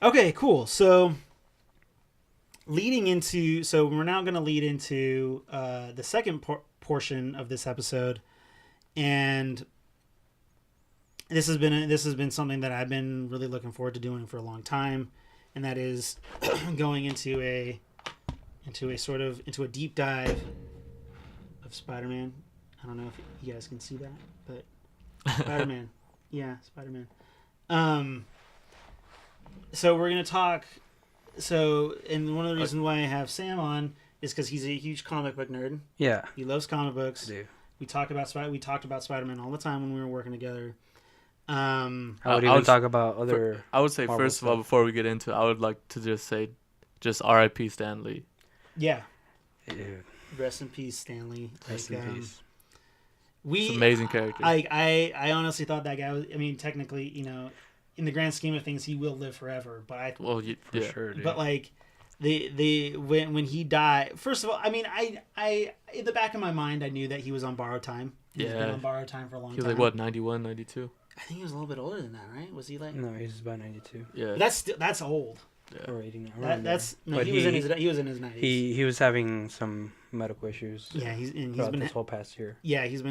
Okay, cool. So we're now going to lead into the second portion of this episode, and this has been something that I've been really looking forward to doing for a long time, and that is going into a deep dive of Spider-Man. I don't know if you guys can see that, but Spider-Man. Yeah, Spider-Man. So we're going to talk. So, and one of the reasons why I have Sam on is because he's a huge comic book nerd. Yeah. He loves comic books. I do. We talked about Spider-Man all the time when we were working together. I would even talk about other. I would say, Marvel first of all, before we get into it, I would like to just say, R.I.P. Stan Lee. Yeah. Dude. Rest in peace, Stanley. Rest in peace. It's an amazing character. I honestly thought that guy was. I mean, technically, in the grand scheme of things, he will live forever. But for sure, dude. But like, when he died. First of all, I mean, I in the back of my mind, I knew that he was on borrowed time. He's been on borrowed time for a long time. He was like what, 91, 92? I think he was a little bit older than that, right? Was he like? No, he's about 92. Yeah. But that's old. Yeah. Or 89. He was in his 90s. He was having some medical issues. Yeah, he's been this whole past year. Yeah, he's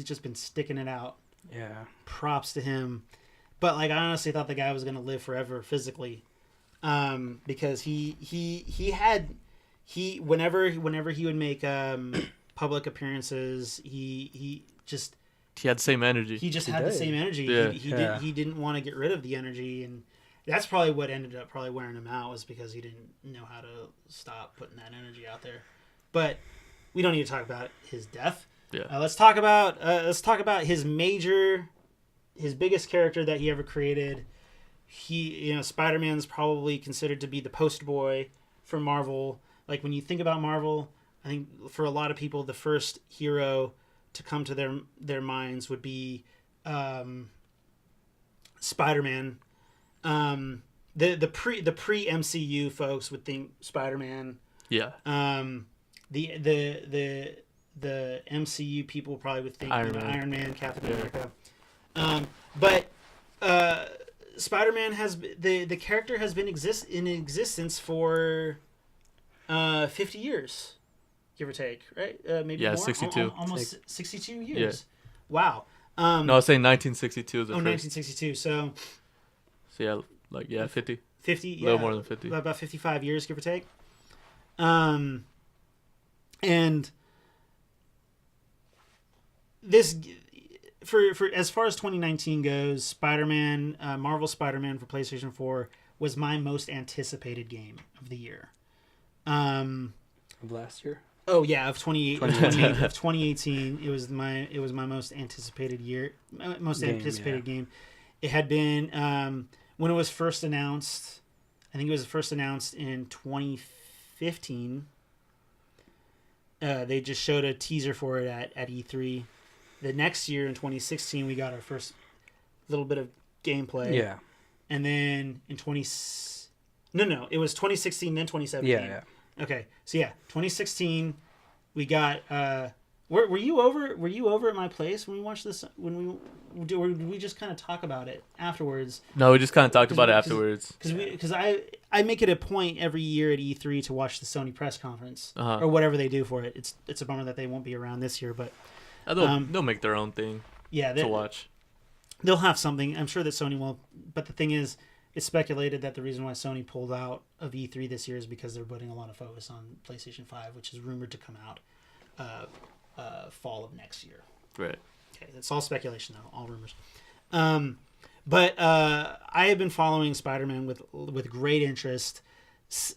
just been sticking it out. Yeah. Props to him. But like, I honestly thought the guy was gonna live forever physically, because whenever he would make public appearances, he had the same energy. He just had the same energy. Yeah. He didn't want to get rid of the energy, and that's probably what ended up wearing him out, was because he didn't know how to stop putting that energy out there. But we don't need to talk about his death. Yeah. Let's talk about his biggest character that he ever created. Spider-Man's probably considered to be the poster boy for Marvel. Like, when you think about Marvel, I think for a lot of people, the first hero to come to their minds would be Spider-Man. The pre MCU folks would think Spider-Man. Yeah. The MCU people probably would think Iron Man, Captain America. But Spider-Man the character has been in existence for 50 years, give or take, right? Maybe more. 62. Almost 62 years. Yeah. Wow. No, I was saying 1962 is the first. 1962. So yeah, 50. 50, yeah. A little more than 50. About 55 years, give or take. And this, for as far as 2019 goes, Spider-Man, Marvel Spider-Man for PlayStation 4 was my most anticipated game of the year. Of last year? Oh yeah, of 2018, it was my most anticipated game. It had been when it was first announced. I think it was first announced in 2015. They just showed a teaser for it at E3. The next year in 2016, we got our first little bit of gameplay. Yeah. And then in it was 2016, then 2017. Yeah. Okay, so 2016, we got. Were you over at my place when we watched this? Or did we just kind of talk about it afterwards? No, we just kind of talked about it afterwards. Because I make it a point every year at E3 to watch the Sony press conference or whatever they do for it. It's a bummer that they won't be around this year, but they'll make their own thing. Yeah, to watch. They'll have something. I'm sure that Sony will. But the thing is, it's speculated that the reason why Sony pulled out of E3 this year is because they're putting a lot of focus on PlayStation 5, which is rumored to come out fall of next year. Right. Okay, that's all speculation though, all rumors. But I have been following Spider-Man with great interest.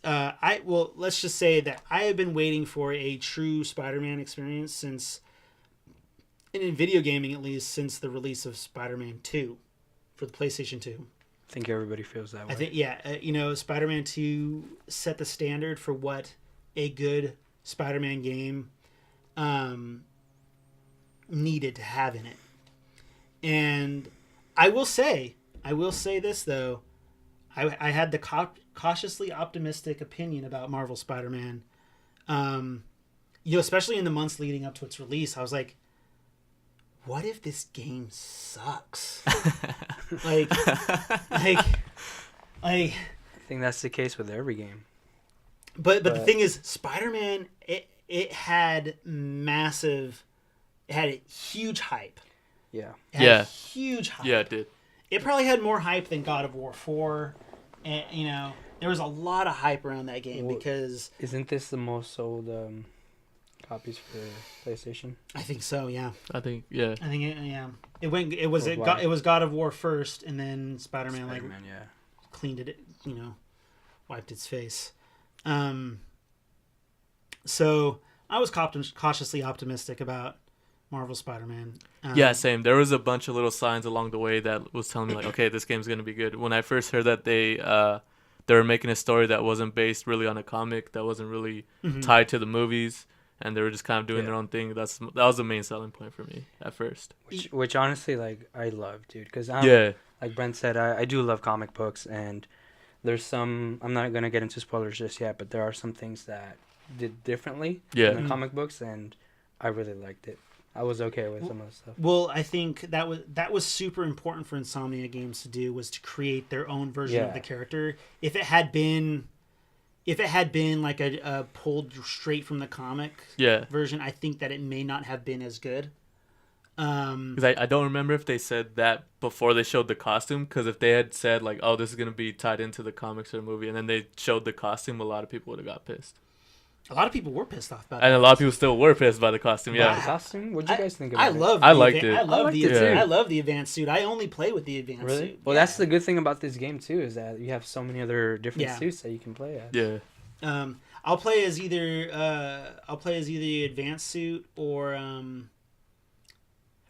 Let's just say that I have been waiting for a true Spider-Man experience since, in video gaming at least, since the release of Spider-Man 2 for the PlayStation 2. I think everybody feels that way. I think, Spider-Man 2 set the standard for what a good Spider-Man game needed to have in it. And I will say this, though. I had the cautiously optimistic opinion about Marvel Spider-Man. Especially in the months leading up to its release, I was like, what if this game sucks? like Like, I think that's the case with every game. but the thing is, Spider-Man, it had huge hype. Yeah. It had huge hype. Yeah, it did. It probably had more hype than God of War 4. And, you know, there was a lot of hype around that game because... Isn't this the most sold copies for PlayStation? I think so, yeah. I think, yeah. It was God of War first, and then Spider-Man yeah. cleaned it, you know, wiped its face. So I was cautiously optimistic about Marvel Spider-Man. Yeah, same. There was a bunch of little signs along the way that was telling me, like, okay, this game's going to be good. When I first heard that they were making a story that wasn't based really on a comic, that wasn't really tied to the movies, and they were just kind of doing their own thing, that was the main selling point for me at first. Which honestly, like, I love, dude. Because, like Brent said, I do love comic books, and there's some, I'm not going to get into spoilers just yet, but there are some things that did differently in the comic books, and I really liked it. I was okay with some of the stuff. Well, I think that was super important for Insomniac Games to do, was to create their own version of the character. If it had been like a pulled straight from the comic version, I think that it may not have been as good. Because I don't remember if they said that before they showed the costume. Because if they had said, like, oh, this is gonna be tied into the comics or the movie, and then they showed the costume, a lot of people would have got pissed. A lot of people were pissed off about it. And a lot of people still were pissed by the costume. Yeah. The costume? What'd you guys think about it? I liked it. I love the advanced suit. I only play with the advanced suit. Well, that's the good thing about this game too, is that you have so many other different suits that you can play as. Yeah. I'll play as either the advanced suit or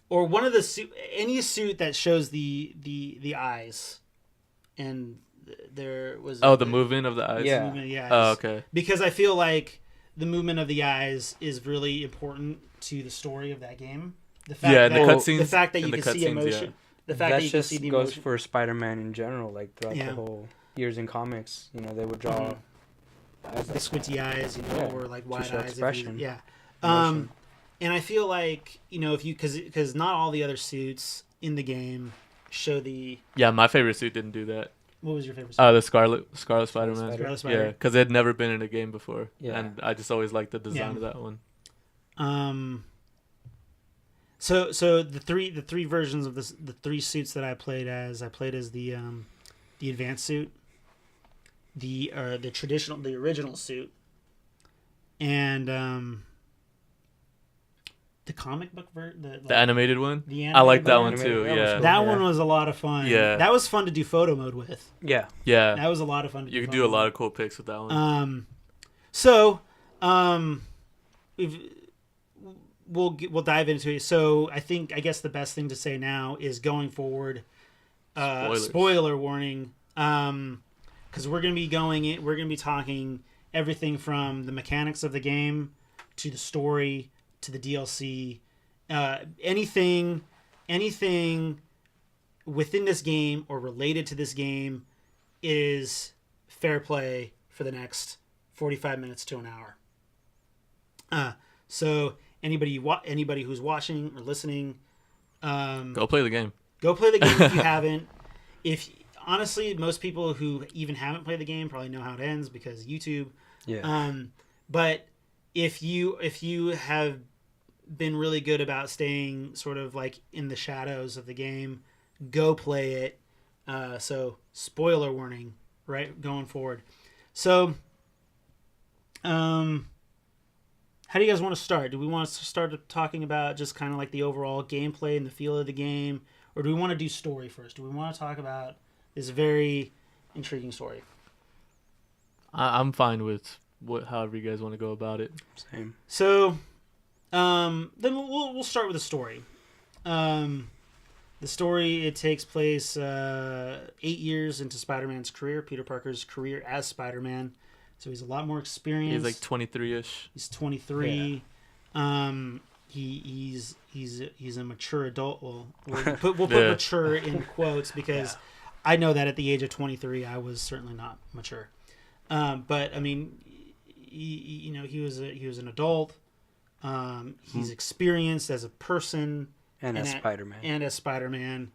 one of the any suit that shows the eyes, and there was the movement of the eyes. Yeah. Movement of the eyes. Oh, okay. Because I feel like the movement of the eyes is really important to the story of that game. The fact the cutscenes. The fact that you can see emotion. The fact that you can see the emotion. That just goes for Spider-Man in general. Like throughout the whole years in comics, you know, they would draw the squinty eyes, you know, or like wide eyes. Expression. And I feel like, you know, because not all the other suits in the game show the. Yeah, my favorite suit didn't do that. What was your favorite suit? The Scarlet Spider-Man. Scarlet Spider. Yeah, because it had never been in a game before, and I just always liked the design of that one. So the three versions of the three suits that I played as the advanced suit, the original suit, and the comic book the animated one. The I like that one animated too. one. Yeah, that one was a lot of fun. Yeah, that was fun to do photo mode with. Yeah. That was a lot of fun. You could do a lot of cool pics with that one. We'll dive into it. So I guess the best thing to say now is, going forward, spoiler warning, because we're gonna be talking everything from the mechanics of the game to the story to the DLC, anything within this game or related to this game is fair play for the next 45 minutes to an hour. So anybody who's watching or listening, go play the game. Go play the game if you haven't. Honestly, most people who even haven't played the game probably know how it ends because YouTube. Yeah. But if you have been really good about staying sort of like in the shadows of the game, go play it. So spoiler warning, right, going forward. So, how do you guys want to start? Do we want to start talking about just kind of like the overall gameplay and the feel of the game, or do we want to do story first? Do we want to talk about this very intriguing story? I'm fine with however you guys want to go about it. Same. So, then we'll start with the story. The story, it takes place 8 years into Spider-Man's career, Peter Parker's career as Spider-Man. So he's a lot more experienced. He's like 23-ish. He's 23. Yeah. He's a mature adult. Well, we'll put mature in quotes because I know that at the age of 23 I was certainly not mature. But I mean, he was an adult. He's experienced as a person and as Spider-Man.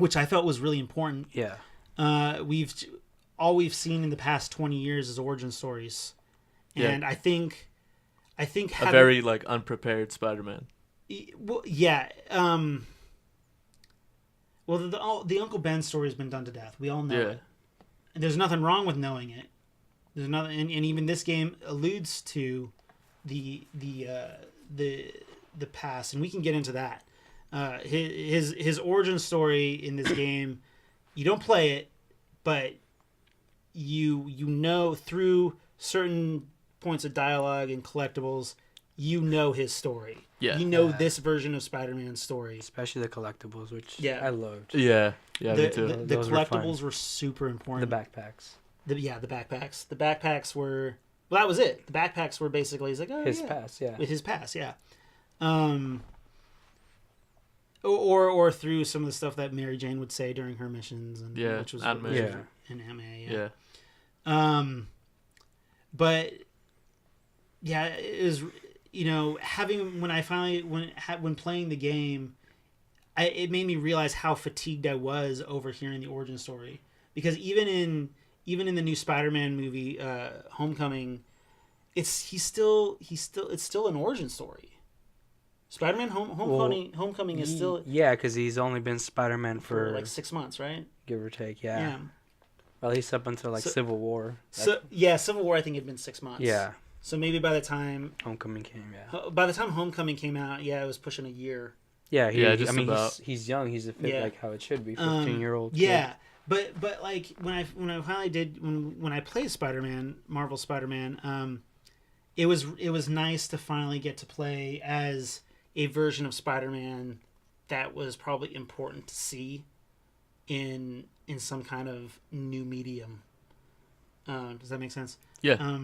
which I felt was really important. Yeah. All we've seen in the past 20 years is origin stories, and I think having, a very like unprepared Spider-Man. Well, yeah. Well, the Uncle Ben story has been done to death. We all know it. And there's nothing wrong with knowing it. There's nothing, and even this game alludes to the past, and we can get into that. His origin story in this game, you don't play it, but you know through certain points of dialogue and collectibles, you know his story. Yeah. You know this version of Spider-Man's story. Especially the collectibles, which I loved. Yeah, me too. The collectibles were super important. The backpacks. The backpacks. The backpacks were... Well, that was it. The backpacks were basically... He's like, oh, his pass, yeah. With his pass, yeah. Or through some of the stuff that Mary Jane would say during her missions. And, which was Aunt May. And Aunt May, but... Yeah, it was... You know, when playing the game, it made me realize how fatigued I was over hearing the origin story. Because even in the new Spider-Man movie, Homecoming, it's still an origin story. Spider-Man Homecoming is still because he's only been Spider-Man for like 6 months, right? Give or take, yeah. Or at least up until Civil War. Civil War I think had been 6 months. Yeah. So maybe by the time Homecoming came, By the time Homecoming came out, it was pushing a year. Yeah, he's young. He's a fit like how it should be, 15-year-old. Yeah, but like when I played Spider-Man, Marvel Spider-Man, it was nice to finally get to play as a version of Spider-Man that was probably important to see in some kind of new medium. Does that make sense? Yeah.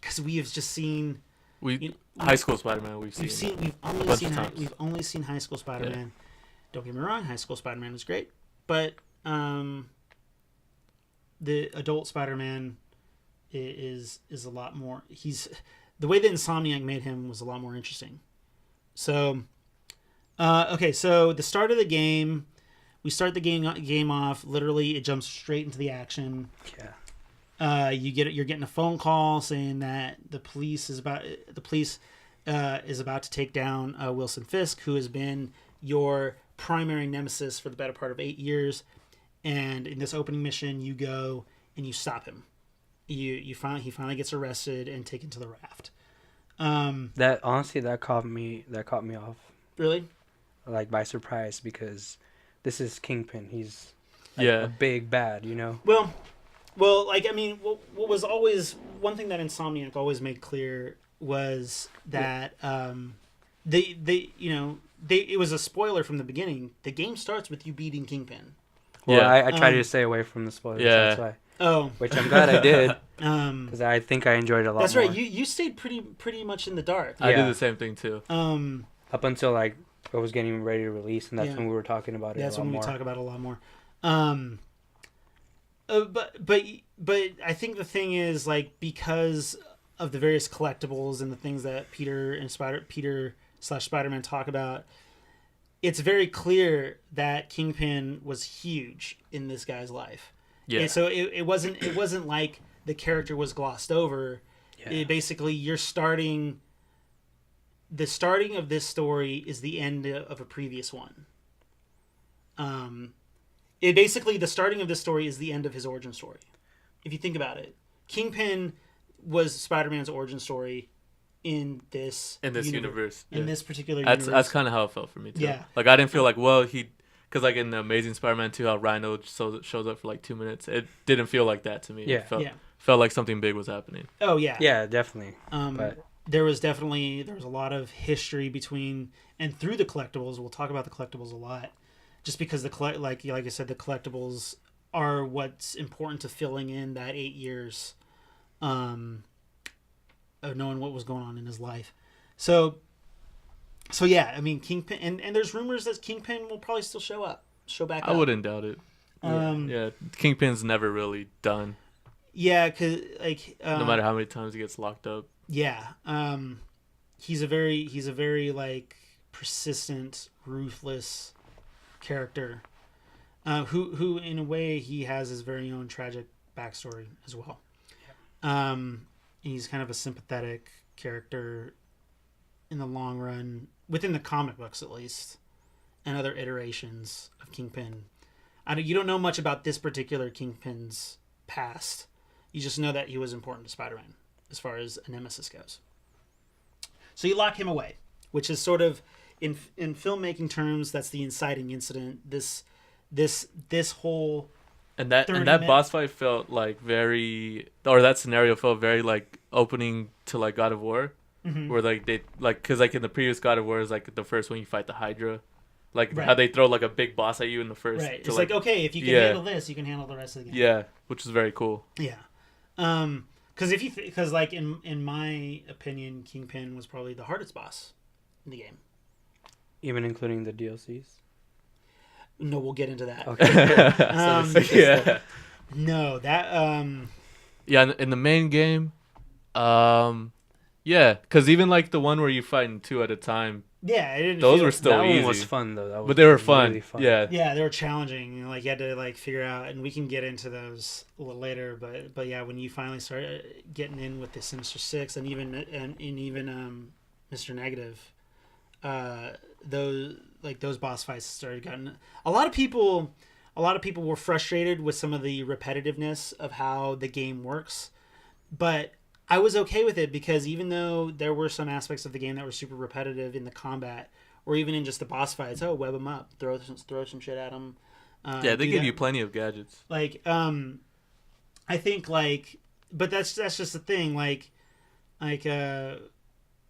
Because we have just seen high school Spider-Man. We've only seen high school Spider-Man. Yeah. Don't get me wrong, high school Spider-Man was great, but the adult Spider-Man is a lot more. The way that Insomniac made him was a lot more interesting. So, okay, so the start of the game, we start the game off. Literally, it jumps straight into the action. Yeah. You're getting a phone call saying that the police is about to take down Wilson Fisk, who has been your primary nemesis for the better part of 8 years. And in this opening mission, you go and you stop him. He finally gets arrested and taken to the raft. That caught me off. Really? Like by surprise, because this is Kingpin. He's a big bad, you know. Well, like, I mean, what was always one thing that Insomniac always made clear was that it was a spoiler from the beginning. The game starts with you beating Kingpin. Well, I try to stay away from the spoilers. Yeah. That's why. Oh, which I'm glad I did. Because I think I enjoyed it a lot. That's right. You stayed pretty much in the dark. I did the same thing too. Up until like I was getting ready to release, and that's when we were talking about it. That's when we talk about it a lot more. But I think the thing is, like, because of the various collectibles and the things that Peter/Spider-Man talk about, it's very clear that Kingpin was huge in this guy's life. Yeah. And so it wasn't like the character was glossed over. Yeah. The starting of this story is the end of a previous one. The starting of this story is the end of his origin story. If you think about it, Kingpin was Spider-Man's origin story in this universe. In this particular universe. That's kind of how it felt for me too. Yeah. Like I didn't feel like because like in the Amazing Spider-Man 2, how Rhino shows up for like 2 minutes. It didn't feel like that to me. Yeah. It felt like something big was happening. Oh yeah. Yeah, definitely. But there was a lot of history between and through the collectibles. We'll talk about the collectibles a lot. Just because like I said, the collectibles are what's important to filling in that 8 years of knowing what was going on in his life. So yeah, I mean, Kingpin, and there's rumors that Kingpin will probably still show back up. I wouldn't doubt it. Kingpin's never really done. Yeah, because like no matter how many times he gets locked up. Yeah, he's a very like persistent, ruthless character, who in a way he has his very own tragic backstory as well. He's kind of a sympathetic character in the long run, within the comic books at least, and other iterations of Kingpin. You don't know much about this particular Kingpin's past. You just know that he was important to Spider-Man as far as a nemesis goes. So you lock him away, which is sort of, in filmmaking terms, that's the inciting incident. This whole and that boss fight felt like that scenario felt very like opening to like God of War, where like they like because like in the previous God of War is like the first one you fight the Hydra, like how they throw like a big boss at you in the first. Right. It's like okay, if you can handle this, you can handle the rest of the game. Yeah, which is very cool. Yeah. Because because like in my opinion, Kingpin was probably the hardest boss in the game, even including the DLCs. No, we'll get into that. Okay. No, that yeah, in the main game, yeah, because even like the one where you fight in 2 at a time. Yeah, it didn't. Those were still that easy. One was fun though. But they were fun. Really fun. Yeah. Yeah, they were challenging. You know, like you had to like figure out, and we can get into those a little later. But yeah, when you finally start getting in with the Sinister Six and even Mr. Negative, those boss fights started getting a lot of people were frustrated with some of the repetitiveness of how the game works, but I was okay with it because even though there were some aspects of the game that were super repetitive in the combat or even in just the boss fights, web them up, throw some shit at them. Yeah, they give you plenty of gadgets. Like, I think like, but that's just the thing.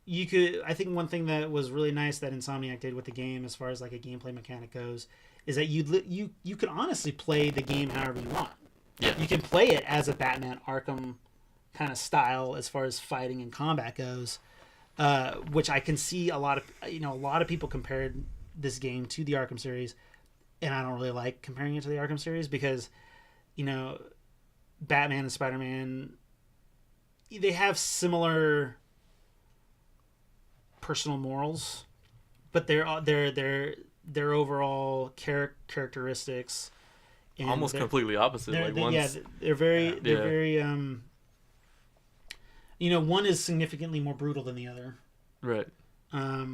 You could. I think one thing that was really nice that Insomniac did with the game, as far as like a gameplay mechanic goes, is that you could honestly play the game however you want. Yeah, you can play it as a Batman Arkham kind of style as far as fighting and combat goes, which I can see a lot of people compared this game to the Arkham series, and I don't really like comparing it to the Arkham series because, Batman and Spider-Man, they have similar personal morals, but their overall characteristics and almost completely opposite. They're very one is significantly more brutal than the other. Right. I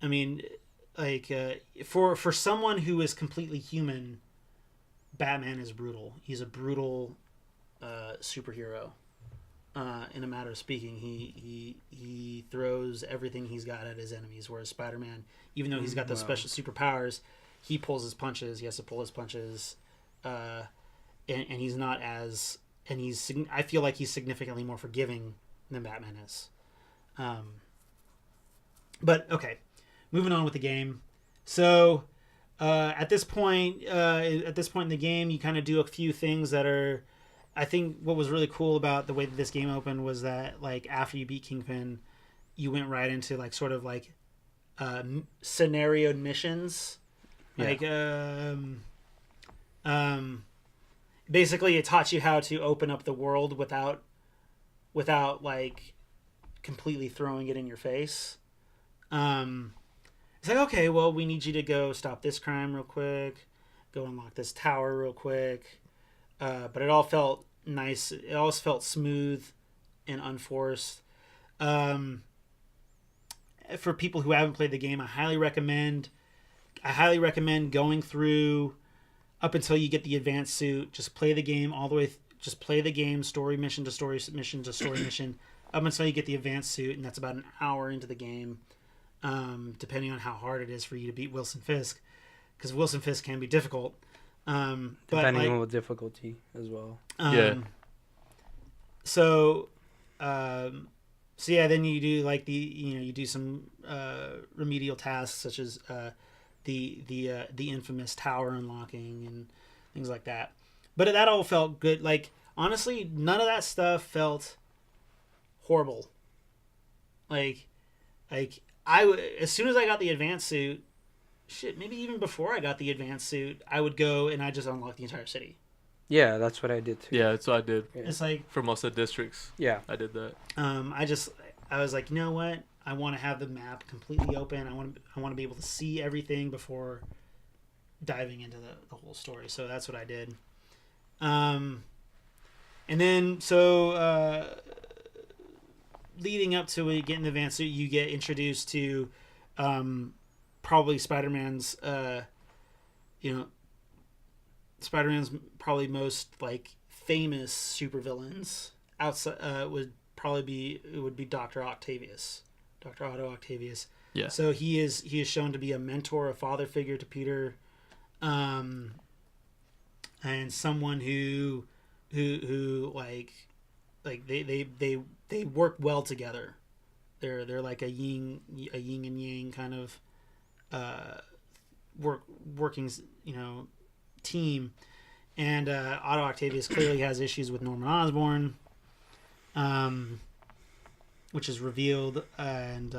mean, like for someone who is completely human, Batman is brutal. He's a brutal superhero. In a matter of speaking, he throws everything he's got at his enemies. Whereas Spider-Man, even though he's got those special superpowers, he pulls his punches. He has to pull his punches, and he's not as. And I feel like he's significantly more forgiving than Batman is. But okay, moving on with the game. So at this point in the game, you kind of do a few things that are. I think what was really cool about the way that this game opened was that like after you beat Kingpin, you went right into like sort of like scenario missions. Yeah. Like basically it taught you how to open up the world without like completely throwing it in your face. It's like, okay, well, we need you to go stop this crime real quick, go unlock this tower real quick. But it all felt nice. It always felt smooth and unforced. For people who haven't played the game, I highly recommend going through up until you get the advanced suit. Just play the game all the way. Just play the game, story mission to story mission to story mission, up until you get the advanced suit, and that's about an hour into the game, depending on how hard it is for you to beat Wilson Fisk, because Wilson Fisk can be difficult. Depending on the difficulty as well. So yeah, then you do like you do some remedial tasks such as the infamous tower unlocking and things like that. But that all felt good. Like honestly, none of that stuff felt horrible. Like as soon as I got the advanced suit. Shit, maybe even before I got the advanced suit, I would go and I just unlock the entire city. Yeah, that's what I did too. Yeah, that's what I did. Yeah. It's like for most of the districts. Yeah, I did that. I was like, you know what? I want to have the map completely open. I want to be able to see everything before diving into the whole story. So that's what I did. And then leading up to it, getting the van suit, you get introduced to probably Spider-Man's Spider-Man's probably most like famous supervillains outside would be Dr. Octavius. Dr. Otto Octavius. Yeah. So he is shown to be a mentor, a father figure to Peter, and someone who like they work well together. They're like a yin and yang kind of working team. And Otto Octavius clearly has issues with Norman Osborn, which is revealed. And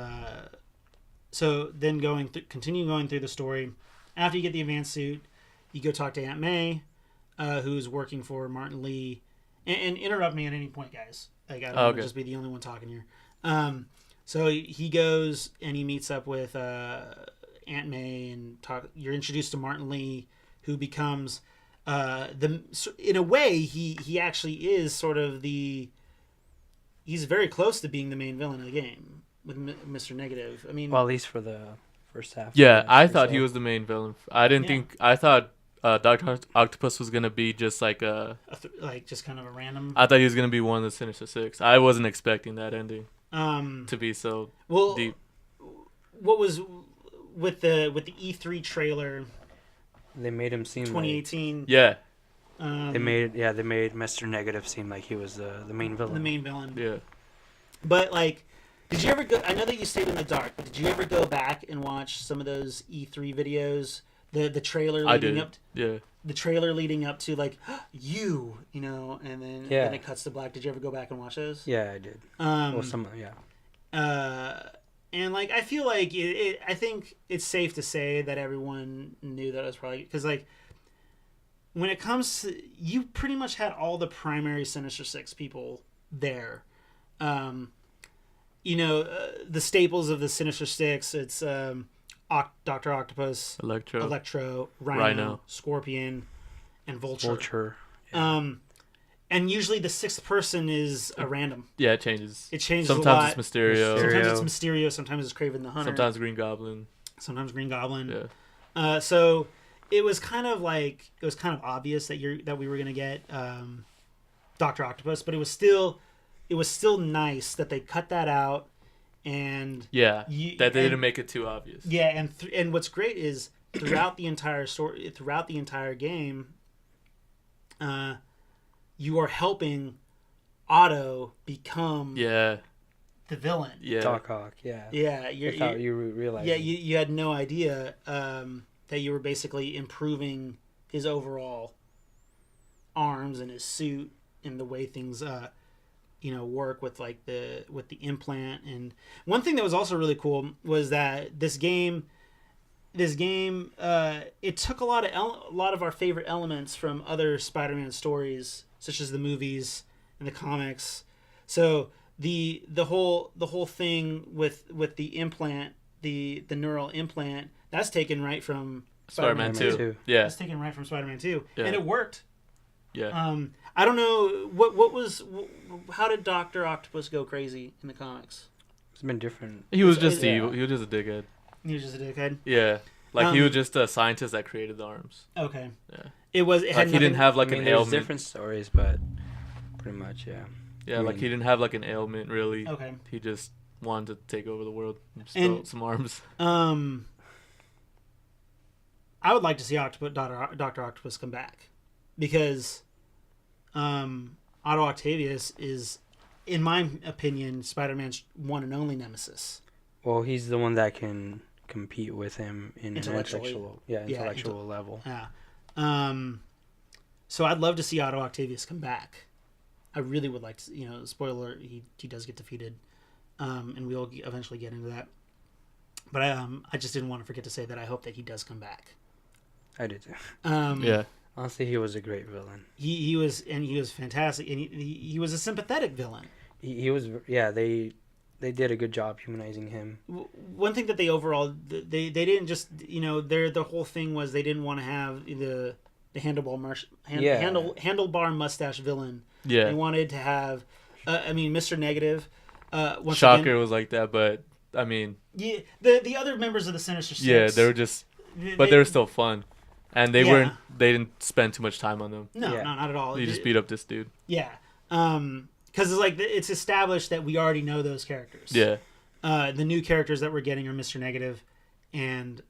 so then continue going through the story. After you get the advanced suit, you go talk to Aunt May, who's working for Martin Lee. And interrupt me at any point, guys. Like, I don't want to just be the only one talking here. So he goes and he meets up with Aunt May and you're introduced to Martin Lee, who becomes in a way he actually is sort of he's very close to being the main villain of the game with Mr. Negative. I mean, well, at least for the first half. Yeah, I thought he was the main villain. I thought Dr. Octopus was gonna be just like just kind of a random. I thought he was gonna be one of the Sinister Six. I wasn't expecting that ending to be so deep. What was with the E3 trailer? They made him seem 2018. Like, yeah. They made Mr. Negative seem like he was the main villain. The main villain. Yeah. But like, did you ever go? I know that you stayed in the dark, but did you ever go back and watch some of those E3 videos? The trailer leading up. Yeah. The trailer leading up to like and then it cuts to black. Did you ever go back and watch those? Yeah, I did. And like I feel like I think it's safe to say that everyone knew that it was probably because like when it comes to you pretty much had all the primary Sinister Six people there. The staples of the Sinister Six. It's Dr. Octopus, Electro, Rhino, Scorpion, and Vulture. And usually the sixth person is a random. Yeah, it changes. It changes sometimes a lot. It's Mysterio. Sometimes it's Mysterio. Sometimes it's Kraven the Hunter. Sometimes Green Goblin. Yeah. So it was kind of obvious that we were gonna get Dr. Octopus, but it was still nice that they cut that out. And that they didn't make it too obvious. Yeah, and what's great is throughout the entire story, throughout the entire game, you are helping Otto become the villain. Yeah, Doc Ock. Yeah. Yeah, you realized. Yeah, you had no idea that you were basically improving his overall arms and his suit and the way things work with the implant. And one thing that was also really cool was that this game it took a lot of our favorite elements from other Spider-Man stories, such as the movies and the comics. So the whole thing with the implant, the neural implant, that's taken right from Spider-Man 2. Yeah, that's taken right from Spider-Man 2, yeah. And it worked. Yeah. I don't know how did Dr. Octopus go crazy in the comics? It's been different. He was just evil. He was just a dickhead. He was just a dickhead. Yeah, he was just a scientist that created the arms. Okay. Yeah. It had he didn't have an there's ailment. Different stories, but pretty much, yeah. Yeah, he didn't have an ailment really. Okay. He just wanted to take over the world and steal some arms. I would like to see Dr. Octopus come back. Because Otto Octavius is, in my opinion, Spider-Man's one and only nemesis. Well, he's the one that can compete with him in intellectual level. Yeah. So I'd love to see Otto Octavius come back. I really would like to. Spoiler: he does get defeated, and we'll eventually get into that. But I just didn't want to forget to say that I hope that he does come back. I did too. Yeah. Honestly, he was a great villain. He was fantastic, and he was a sympathetic villain. He was. Yeah, they they did a good job humanizing him. One thing that they overall they didn't just the whole thing was they didn't want to have the handlebar mustache villain. Yeah, they wanted to have Mr. Negative. Shocker was like that, but I mean, yeah, the other members of the Sinister Six. Yeah, they were just, but they were still fun, and they weren't. They didn't spend too much time on them. No, not at all. You just beat up this dude. Yeah, because it's like it's established that we already know those characters. Yeah. The new characters that we're getting are Mr. Negative, and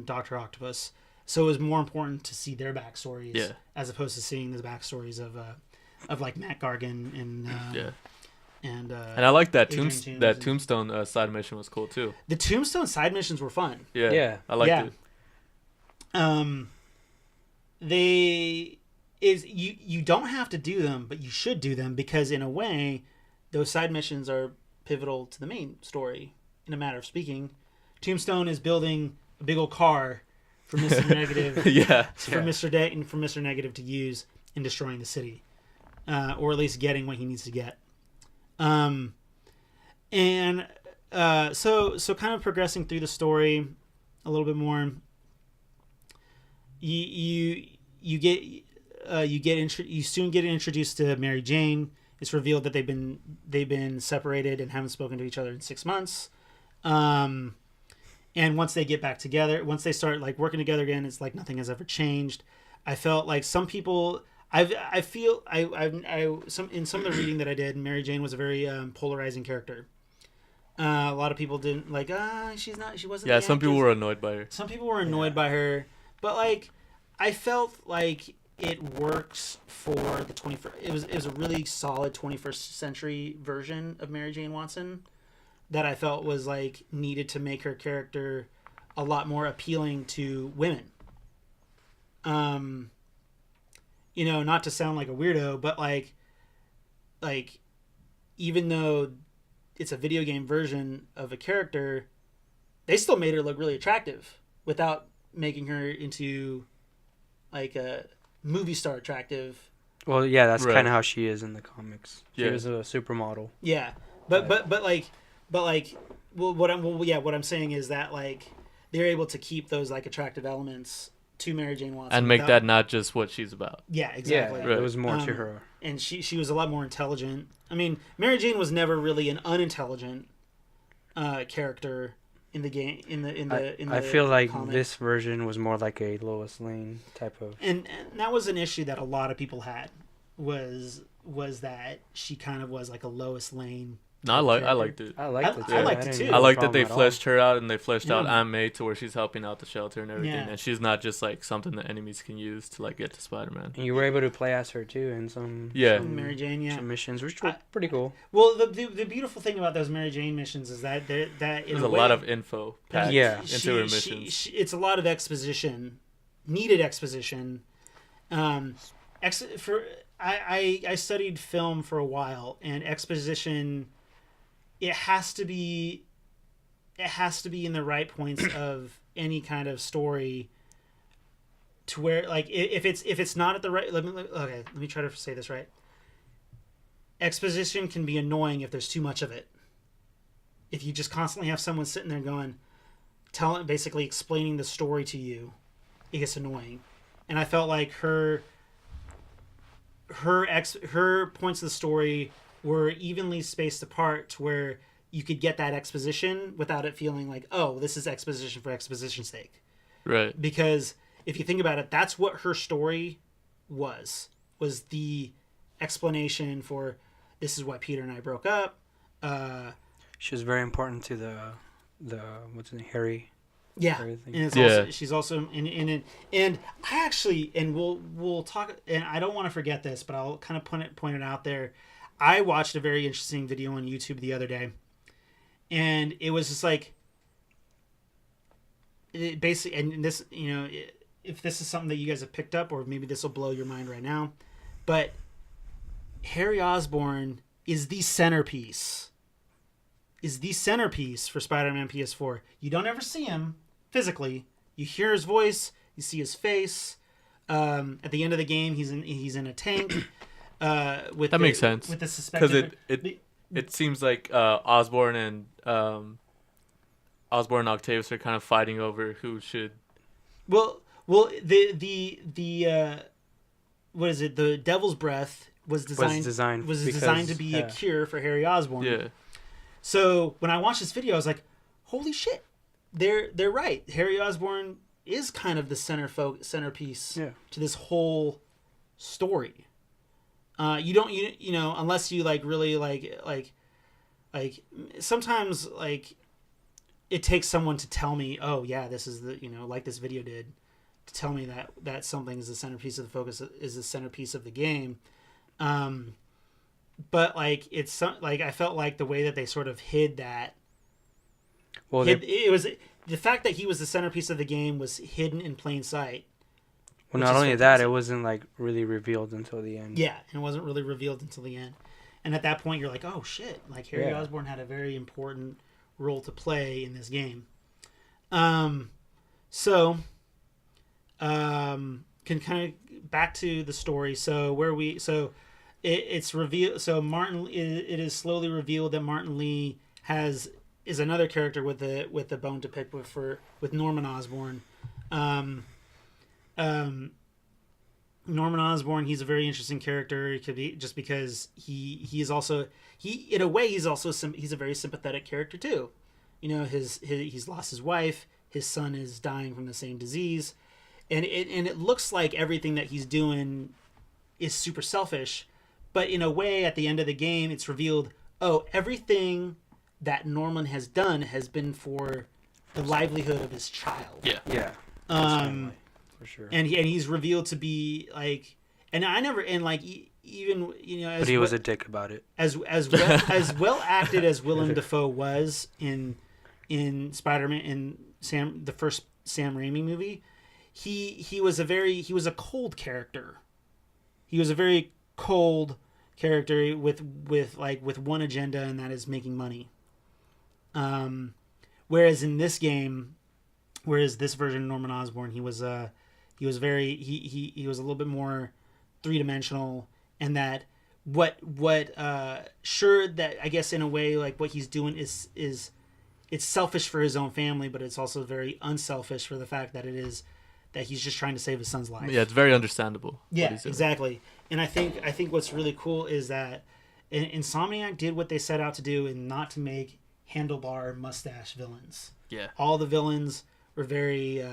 Dr. Octopus. So it was more important to see their backstories, as opposed to seeing the backstories of like Matt Gargan and. And I like that Tombstone side mission was cool too. The Tombstone side missions were fun. Yeah, I liked it. You don't have to do them, but you should do them because in a way, those side missions are pivotal to the main story. In a matter of speaking, Tombstone is building a big old car for Mr. Negative. For Mr. Negative to use in destroying the city, or at least getting what he needs to get. So kind of progressing through the story a little bit more, you soon get introduced to Mary Jane. It's revealed that they've been separated and haven't spoken to each other in 6 months. And once they get back together, once they start like working together again, it's like nothing has ever changed. I felt like some people. In some of the reading that I did, Mary Jane was a very polarizing character. A lot of people didn't like. She wasn't. Yeah, some people were annoyed by her. Some people were annoyed by her, but like, I felt like it works for the 21st. It was a really solid 21st century version of Mary Jane Watson that I felt was like needed to make her character a lot more appealing to women. Not to sound like a weirdo, but like even though it's a video game version of a character, they still made her look really attractive without making her into like a movie star attractive. Well, yeah, that's kind of how she is in the comics. She was a supermodel. Yeah, but what I'm saying is that like they're able to keep those like attractive elements to Mary Jane Watson and make that not just what she's about. Yeah, exactly. Yeah, it was more to her, and she was a lot more intelligent. I mean, Mary Jane was never really an unintelligent character in the game. I feel like comic. This version was more like a Lois Lane type of. And that was an issue that a lot of people had was that she kind of was like a Lois Lane. No, I liked it. I liked it too. I like that they fleshed her out and they fleshed out Aunt May to where she's helping out the shelter and everything, and she's not just like something that enemies can use to like get to Spider-Man. And you were able to play as her too in some Mary Jane, some missions, which were pretty cool. Well, the beautiful thing about those Mary Jane missions is that there's a lot of info packed into her missions. It's a lot of exposition, needed exposition. I studied film for a while, and exposition. It has to be in the right points of any kind of story to where like if it's not at the right let me try to say this right. Exposition can be annoying if there's too much of it. If you just constantly have someone sitting there basically explaining the story to you, it gets annoying. And I felt like her points of the story were evenly spaced apart to where you could get that exposition without it feeling like, oh, this is exposition for exposition's sake. Right. Because if you think about it, that's what her story was the explanation for this is why Peter and I broke up. She was very important to the what's in Harry. Yeah, and it's also, she's also in and I actually, and we'll talk, and I don't want to forget this, but I'll kind of point it out there. I watched a very interesting video on YouTube the other day, and it was just like, it basically, and this, if this is something that you guys have picked up, or maybe this will blow your mind right now, but Harry Osborn is the centerpiece for Spider-Man PS4. You don't ever see him physically. You hear his voice, you see his face. At the end of the game, he's in a tank. That makes sense with the suspected it seems like Osborn and Octavius are kind of fighting over who should. Well, the what is it? The Devil's Breath was designed to be a cure for Harry Osborn. Yeah. So when I watched this video, I was like, "Holy shit! They're right. Harry Osborn is kind of the centerpiece to this whole story. You don't unless you like really like sometimes like it takes someone to tell me, oh yeah, this is the like this video did, to tell me that something is the centerpiece of the focus, is the centerpiece of the game. But like it's like I felt like the way that they sort of hid that. Well, it was the fact that he was the centerpiece of the game was hidden in plain sight. Well, not only that, it wasn't like really revealed until the end. Yeah, it wasn't really revealed until the end. And at that point, you're like, oh shit! Like Harry Osborn had a very important role to play in this game. Can kind of back to the story. It's revealed. So it is slowly revealed that Martin Lee is another character with the bone to pick with Norman Osborn. Norman Osborn, he's a very interesting character. It could be just because he's a very sympathetic character too. He's lost his wife. His son is dying from the same disease, and it looks like everything that he's doing is super selfish. But in a way, at the end of the game, it's revealed, everything that Norman has done has been for the livelihood of his child. Yeah. Yeah. For sure. And he's revealed to be like, and I never, and like even as but he was a dick about it. As well acted as Willem Dafoe was in Spider-Man in the first Sam Raimi movie, he was a cold character. He was a very cold character with one agenda, and that is making money. Whereas in this game, this version of Norman Osborn, he was a little bit more three-dimensional, and that that I guess in a way like what he's doing is it's selfish for his own family, but it's also very unselfish for the fact that he's just trying to save his son's life. Yeah, it's very understandable. Yeah, exactly. And I think what's really cool is that Insomniac did what they set out to do, and not to make handlebar mustache villains. Yeah. All the villains were very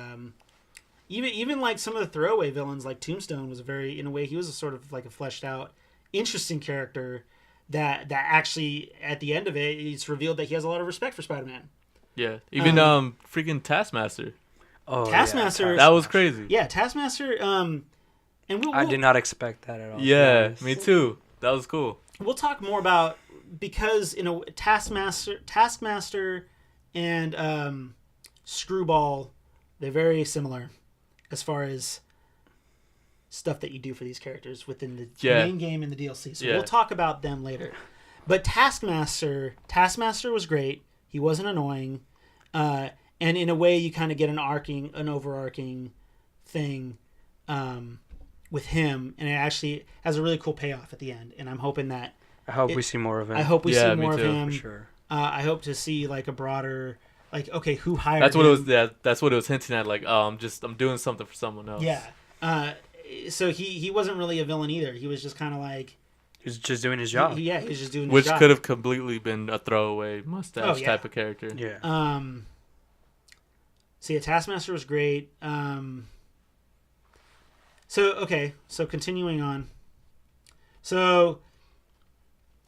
even like some of the throwaway villains like Tombstone was in a way he was a sort of like a fleshed out interesting character that actually at the end of it it's revealed that he has a lot of respect for Spider-Man. Yeah. Even freaking Taskmaster. Oh, Taskmaster. Yeah, that was crazy. Yeah, Taskmaster I did not expect that at all. Yeah, me too. That was cool. We'll talk more about, because Taskmaster and Screwball, they're very similar as far as stuff that you do for these characters within the main game and the DLC. So we'll talk about them later. But Taskmaster was great. He wasn't annoying. And in a way you kind of get an overarching thing with him, and it actually has a really cool payoff at the end, and I'm hoping that I hope we see more of him. I hope we see more of him. For sure. I hope to see like a broader, like, okay, who hired That's what him? it was. Yeah, that's what it was hinting at. Like, I'm doing something for someone else. Yeah. So he wasn't really a villain either. He was just kind of like, he was just doing his job. He was just doing his which job. could have completely been a throwaway mustache type of character. Yeah. So yeah, Taskmaster was great. So continuing on. So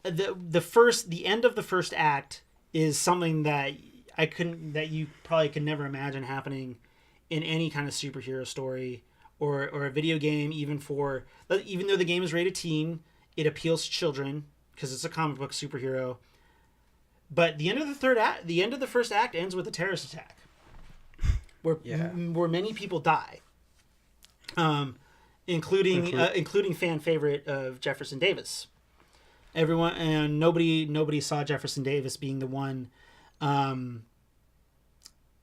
the end of the first act is something that you probably could never imagine happening in any kind of superhero story or a video game, even though the game is rated teen, it appeals to children because it's a comic book superhero. But the end of the first act ends with a terrorist attack where many people die. Including fan favorite of Jefferson Davis. Everyone and nobody saw Jefferson Davis being the one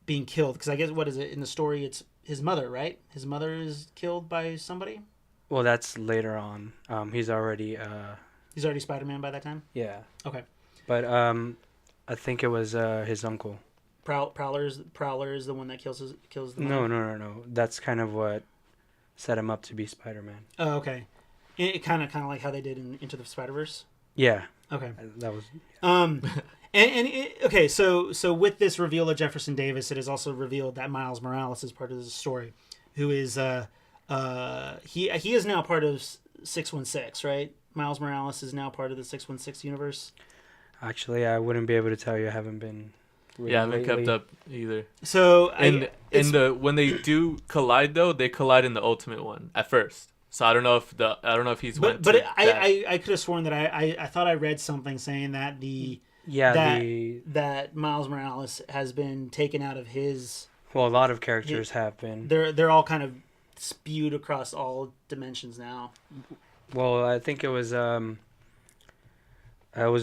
being killed, because I guess what is it in the story? It's his mother, right? His mother is killed by somebody. Well, that's later on. He's already Spider-Man by that time. Yeah. Okay. But I think it was his uncle. Prowler is the one that kills the No, mom? no. That's kind of what set him up to be Spider-Man. Oh, okay. It kind of like how they did in Into the Spider-Verse. Yeah. Okay. That was. Okay. So with this reveal of Jefferson Davis, it is also revealed that Miles Morales is part of the story, who is he is now part of 616, right? Miles Morales is now part of the 616 universe. Actually, I wouldn't be able to tell you. I haven't been. I haven't kept up either. So when they do collide though, they collide in the Ultimate one at first. So I don't know if he's I could have sworn that I thought I read something saying that that Miles Morales has been taken out of his. Well, a lot of characters have been. They're all kind of spewed across all dimensions now. Well, I think it was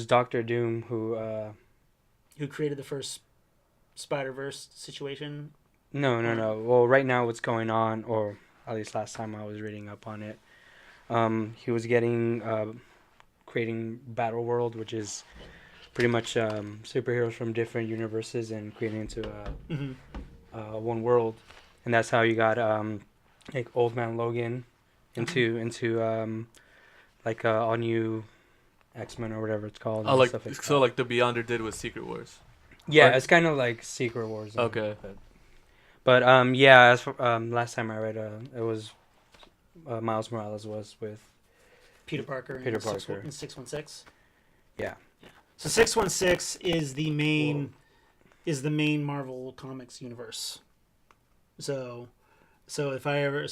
Doctor Doom who created the first Spider-Verse situation. No. Well, right now what's going on, or at least last time I was reading up on it, he was creating Battle World, which is pretty much superheroes from different universes and creating into one world, and that's how you got like Old Man Logan into like all new X-Men or whatever it's called. Oh, like so, like the Beyonder did with Secret Wars. Yeah, it's kind of like Secret Wars. Okay. But yeah, as for, last time I read, it was Miles Morales was with Peter Parker. In 616. Yeah. So 616 is the main Marvel Comics universe. So if I ever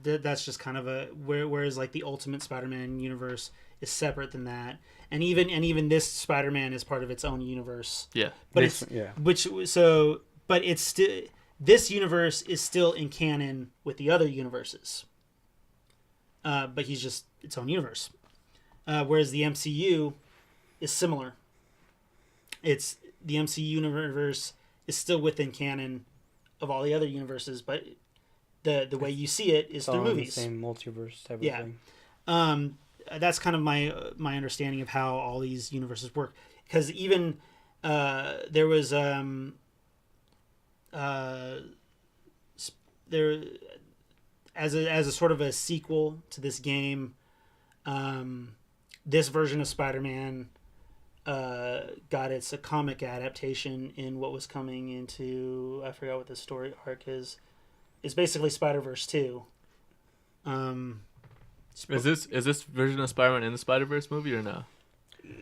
that's just kind of whereas like the Ultimate Spider-Man universe is separate than that, and even this Spider-Man is part of its own universe. Yeah. But it's still, this universe is still in canon with the other universes. But he's just its own universe. Whereas the MCU is similar. It's the MCU universe is still within canon of all the other universes, but the way you see it is through movies. The same multiverse type of thing. That's kind of my understanding of how all these universes work. Because even there was there as a sort of a sequel to this game, this version of Spider-Man got its a comic adaptation in what was coming into, I forgot what the story arc is. It's basically Spider-Verse 2. Is this version of Spider-Man in the Spider-Verse movie or no?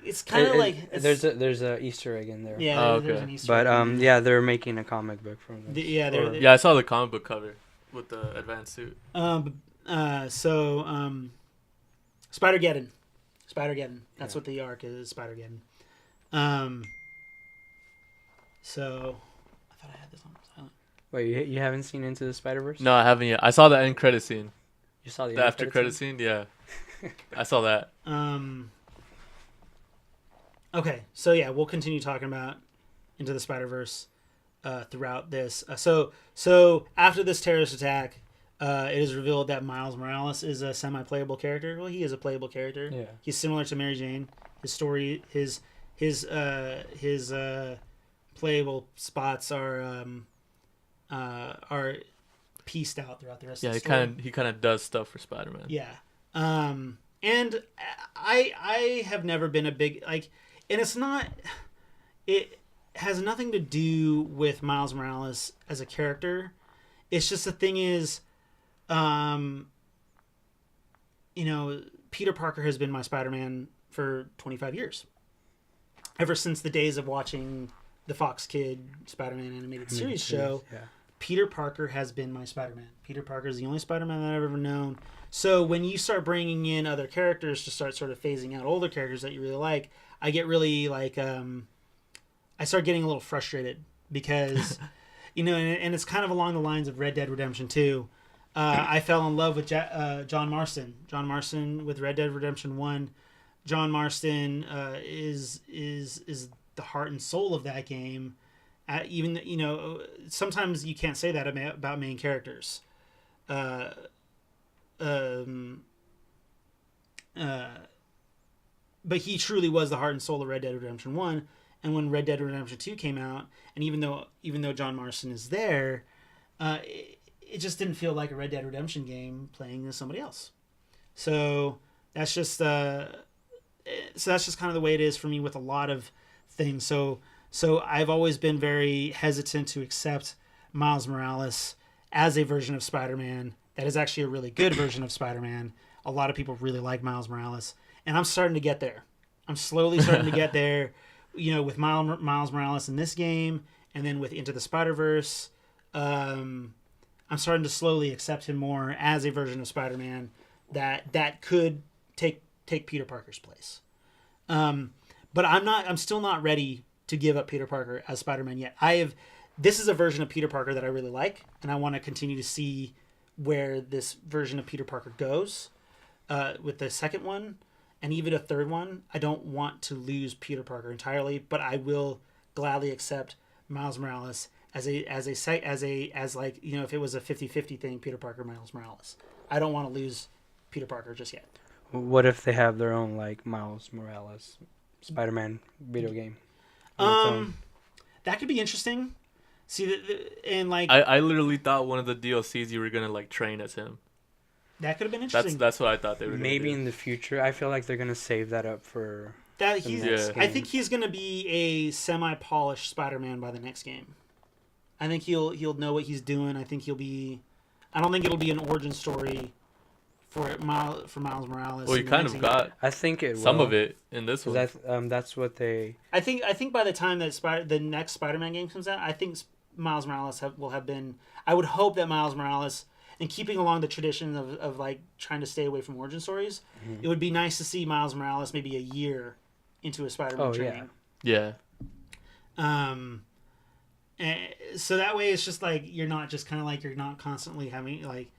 It's kind of like there's a Easter egg in there. Yeah, there's an Easter egg. But yeah, they're making a comic book from this. Yeah, I saw the comic book cover with the advanced suit. Spider-Geddon. That's what the arc is. Spider-Geddon. So I thought I had this on silent. Wait, you haven't seen Into the Spider-Verse? No, I haven't yet. I saw the end credit scene. You saw the after credit scene? Yeah. I saw that. Okay, so yeah, we'll continue talking about Into the Spider-Verse throughout this. So after this terrorist attack, it is revealed that Miles Morales is a semi-playable character. Well, he is a playable character. Yeah. He's similar to Mary Jane. His story, his playable spots are pieced out throughout the rest of the story. He kind of does stuff for Spider-Man. Yeah. And I have never been a big and it has nothing to do with Miles Morales as a character. It's just the thing is, Peter Parker has been my Spider-Man for 25 years. Ever since the days of watching the Fox Kid Spider-Man animated series show, Peter Parker has been my Spider-Man. Peter Parker is the only Spider-Man that I've ever known. So when you start bringing in other characters to start sort of phasing out older characters that you really like, I get really I start getting a little frustrated because, and it's kind of along the lines of Red Dead Redemption 2. I fell in love with John Marston. John Marston with Red Dead Redemption 1. John Marston is the heart and soul of that game. Sometimes you can't say that about main characters. but he truly was the heart and soul of Red Dead Redemption 1. And when Red Dead Redemption 2 came out, and even though John Marston is there, it just didn't feel like a Red Dead Redemption game playing as somebody else. So that's just kind of the way it is for me with a lot of things. So I've always been very hesitant to accept Miles Morales as a version of Spider-Man that is actually a really good version of Spider-Man. A lot of people really like Miles Morales, and I'm starting to get there. I'm slowly starting to get there, with Miles Morales in this game, and then with Into the Spider-Verse. I'm starting to slowly accept him more as a version of Spider-Man that could take Peter Parker's place. But I'm still not ready to give up Peter Parker as Spider-Man yet. This is a version of Peter Parker that I really like, and I want to continue to see where this version of Peter Parker goes with the second one and even a third one. I don't want to lose Peter Parker entirely, but I will gladly accept Miles Morales as like, if it was a 50-50 thing, Peter Parker, Miles Morales. I don't want to lose Peter Parker just yet. What if they have their own like Miles Morales Spider-Man video game? That could be interesting. See, and like I literally thought one of the DLCs you were gonna like train as him. That could have been interesting. That's what I thought they were. Maybe in the future. I feel like they're gonna save that up for that. I game. think he's gonna be a semi-polished Spider-Man by the next game. I think he'll know what he's doing. I think he'll be. I don't think it'll be an origin story for Miles Morales. Well, you kind of got. I think it some will. of it in this one. That's what they. I think by the time that the next Spider-Man game comes out, I think Miles Morales will have been. I would hope that Miles Morales, and keeping along the tradition of like trying to stay away from origin stories, it would be nice to see Miles Morales maybe a year into a Spider-Man training. Yeah. And so that way it's just like you're not just kind of like you're not constantly having like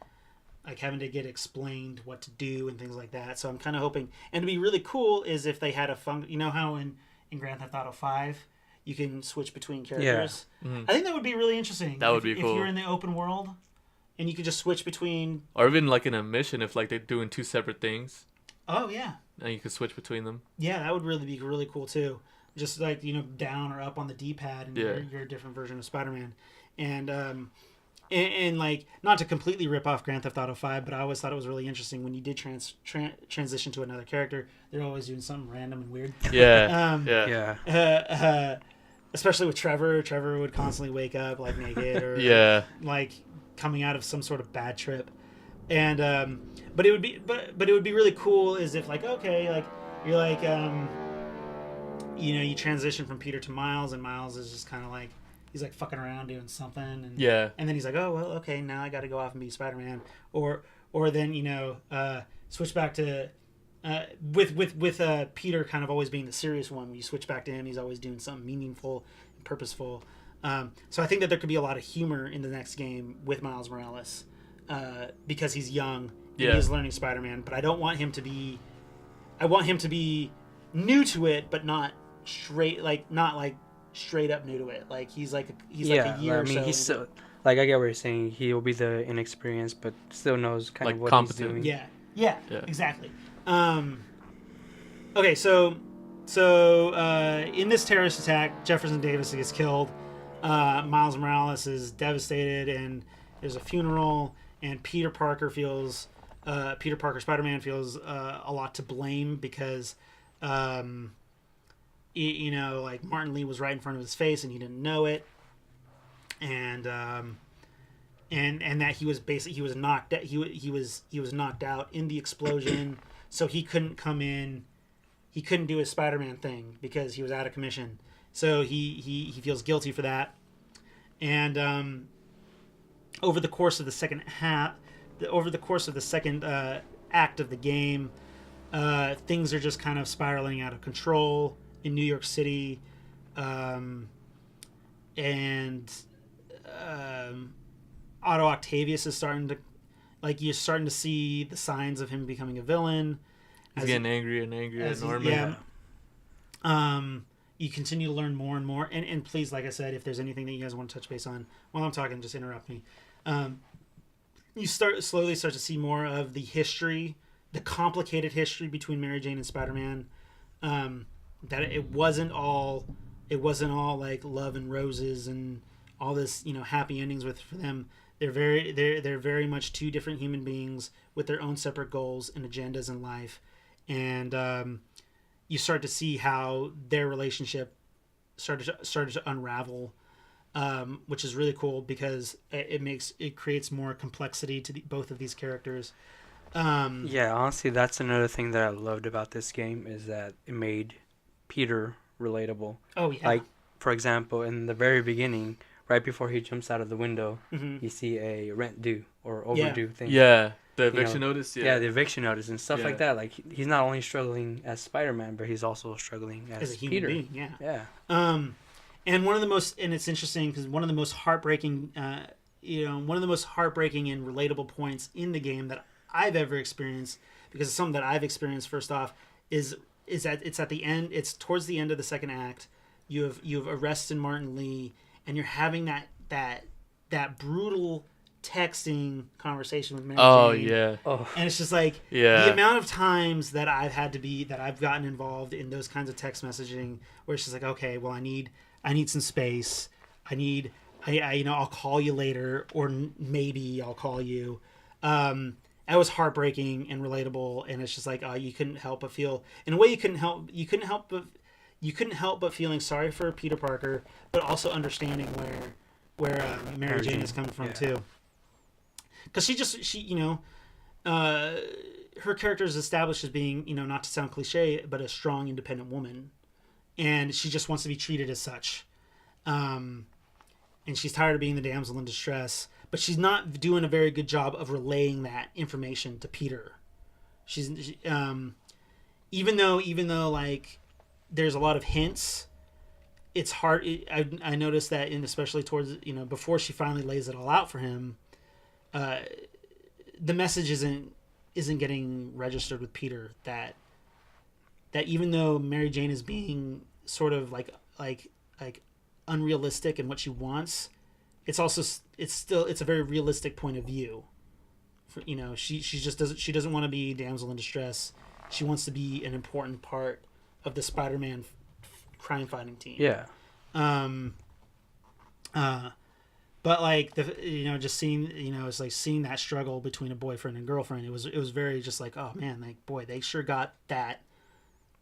having to get explained what to do and things like that. So I'm kind of hoping, and it'd be really cool is if they had a fun. You know how in Grand Theft Auto 5 you can switch between characters. Yeah. Mm-hmm. I think that would be really interesting. That would be cool if you're in the open world and you could just switch between. Or even like in a mission if like they're doing two separate things. Oh yeah. And you could switch between them. Yeah, that would really be really cool too. Just like down or up on the D-pad, and you're a different version of Spider-Man, and like not to completely rip off Grand Theft Auto 5, but I always thought it was really interesting when you did transition to another character. They're always doing something random and weird. Yeah. Especially with Trevor. Trevor would constantly wake up like naked or like coming out of some sort of bad trip, and but it would be really cool is if like okay like you're like you transition from Peter to Miles, and Miles is just kind of like he's like fucking around doing something, and then he's like, oh well, okay, now I got to go off and be Spider-Man, or then switch back to with Peter kind of always being the serious one. When you switch back to him, he's always doing something meaningful and purposeful. So I think that there could be a lot of humor in the next game with Miles Morales because he's young and he's learning Spider-Man. But I don't want him to be. I want him to be new to it, but not straight up new to it. Like he's like a year. I mean, he's still like I get what you're saying. He'll be the inexperienced, but still knows kind of what competent. he's doing. Yeah, exactly. Okay, so in this terrorist attack, Jefferson Davis gets killed. Miles Morales is devastated, and there's a funeral. And Peter Parker Spider-Man feels a lot to blame because. Like Martin Lee was right in front of his face and he didn't know it, and that he was knocked out in the explosion, so he couldn't come in, he couldn't do his Spider-Man thing because he was out of commission. So he feels guilty for that, and over the course of the second act of the game, things are just kind of spiraling out of control in New York City, and Otto Octavius is starting to, like, you're starting to see the signs of him becoming a villain. He's getting angrier and angrier at Norman. You continue to learn more and more, and please, like I said, if there's anything that you guys want to touch base on while I'm talking, just interrupt me. You slowly start to see more of the history, the complicated history between Mary Jane and Spider-Man. That it wasn't all like love and roses and all this, happy endings for them. They're very much two different human beings with their own separate goals and agendas in life, and you start to see how their relationship started to unravel, which is really cool because it creates more complexity to both of these characters. Yeah, honestly, that's another thing that I loved about this game is that it made Peter relatable. Oh yeah. Like, for example, in the very beginning, right before he jumps out of the window, Mm-hmm. you see a rent due or overdue thing. Yeah, the eviction notice. Yeah, the eviction notice and stuff like that. Like, he's not only struggling as Spider-Man, but he's also struggling as a human Peter. being. Yeah. Yeah. And it's interesting because one of the most heartbreaking, one of the most heartbreaking and relatable points in the game that I've ever experienced, because it's something that I've experienced first off, is that it's at the end. It's towards the end of the second act. You've arrested Martin Lee, and you're having that brutal texting conversation with Mary Jane. Oh yeah. Oh. And it's just like the amount of times that I've gotten involved in those kinds of text messaging where it's just like, okay, well, I need some space. I'll call you later, or maybe I'll call you. That was heartbreaking and relatable, and it's just like you couldn't help but feel, in a way, you couldn't help but feeling sorry for Peter Parker, but also understanding where Mary Jane is coming from too. Because her character is established as being, not to sound cliche, but a strong, independent woman, and she just wants to be treated as such. And she's tired of being the damsel in distress, but she's not doing a very good job of relaying that information to Peter. Even though like there's a lot of hints, it's hard. I noticed that, especially towards before she finally lays it all out for him, the message isn't getting registered with Peter that even though Mary Jane is being sort of like unrealistic in what she wants, it's a very realistic point of view. She doesn't want to be damsel in distress. She wants to be an important part of the Spider-Man crime fighting team. Yeah. But like just seeing it's like seeing that struggle between a boyfriend and girlfriend. It was very just like, oh man, like boy, they sure got that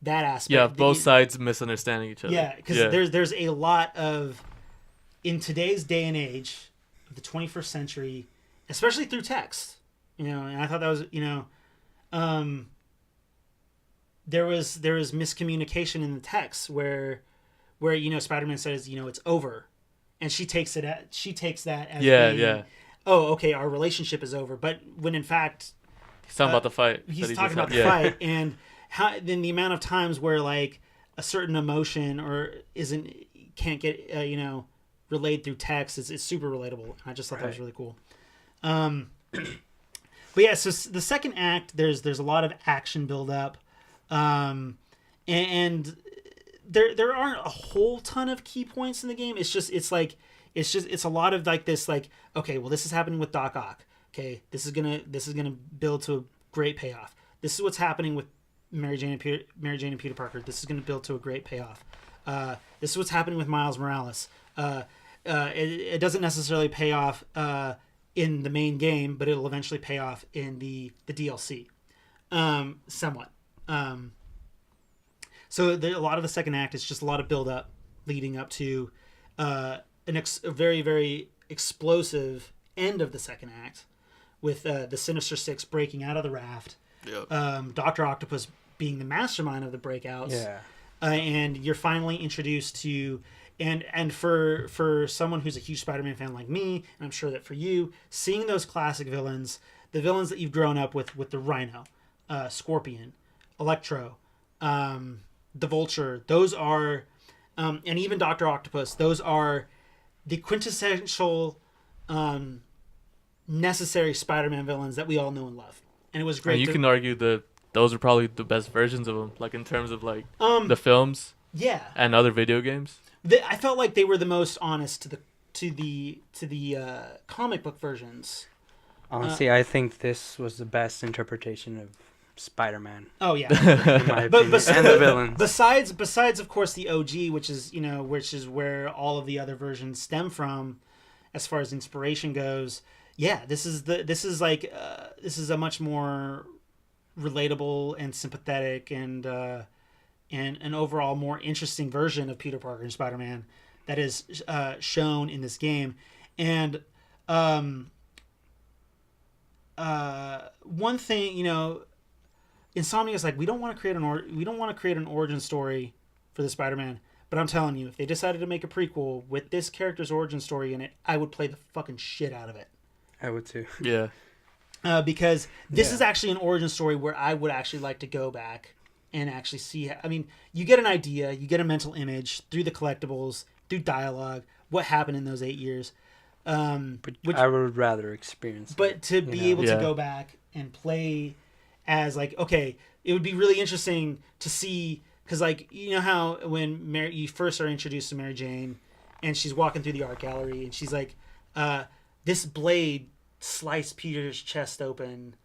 aspect. Yeah, both sides misunderstanding each other. Yeah, because there's a lot of, in today's day and age of the 21st century, especially through text, and I thought that was there was miscommunication in the text where Spider-Man says it's over, and she takes that as being, oh, okay, our relationship is over, but when in fact he's talking about the fight. He's talking about the fight, and how then the amount of times where like a certain emotion can't get relayed through text is super relatable. And I just thought that was really cool. But yeah, so the second act, there's a lot of action build up, and there aren't a whole ton of key points in the game. It's a lot of like this, like, okay, well, this is happening with Doc Ock. Okay, this is gonna build to a great payoff. This is what's happening with Mary Jane and Peter Parker. This is gonna build to a great payoff. This is what's happening with Miles Morales. It doesn't necessarily pay off in the main game, but it'll eventually pay off in the DLC, somewhat. So a lot of the second act is just a lot of build up leading up to a very, very explosive end of the second act with the Sinister Six breaking out of the raft. Yep. Dr. Octopus being the mastermind of the breakouts. Yeah. And you're finally introduced to, and for someone who's a huge Spider-Man fan like me, and I'm sure that for you, seeing those classic villains, the villains that you've grown up with the Rhino, Scorpion, Electro, the Vulture, those are, and even Dr. Octopus, those are the quintessential necessary Spider-Man villains that we all know and love. And it was great. And you can argue that those are probably the best versions of them, like in terms of like the films, and other video games. I felt like they were the most honest to the comic book versions. Honestly, I think this was the best interpretation of Spider-Man. Oh yeah, In my opinion. And the villains. Besides, of course, the OG, which is where all of the other versions stem from, as far as inspiration goes. Yeah, this is a much more relatable and sympathetic and an overall more interesting version of Peter Parker and Spider-Man that is shown in this game. And one thing, Insomniac is like, we don't want to create an origin story for the Spider-Man, but I'm telling you, if they decided to make a prequel with this character's origin story in it, I would play the fucking shit out of it. I would too. Yeah. Because this is actually an origin story where I would actually like to go back and actually see. I mean, you get an idea, you get a mental image through the collectibles, through dialogue, what happened in those 8 years. Which I would rather experience. But to be able to go back and play as like, okay, it would be really interesting to see, because like, how when you first are introduced to Mary Jane and she's walking through the art gallery and she's like, this blade sliced Peter's chest open.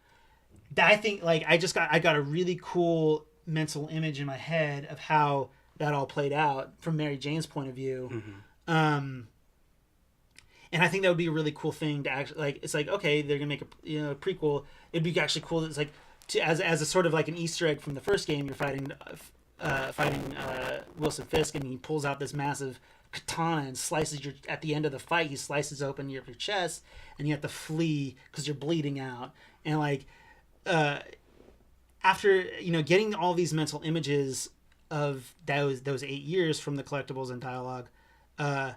I think like I got a really cool mental image in my head of how that all played out from Mary Jane's point of view. Mm-hmm. And I think that would be a really cool thing to actually, like, it's like, okay, they're gonna make a prequel. It'd be actually cool. It's like as a sort of like an Easter egg from the first game. You're fighting Wilson Fisk, and he pulls out this massive katana and slices at the end of the fight. He slices open your chest, and you have to flee because you're bleeding out. And like after getting all these mental images of those 8 years from the collectibles and dialogue, I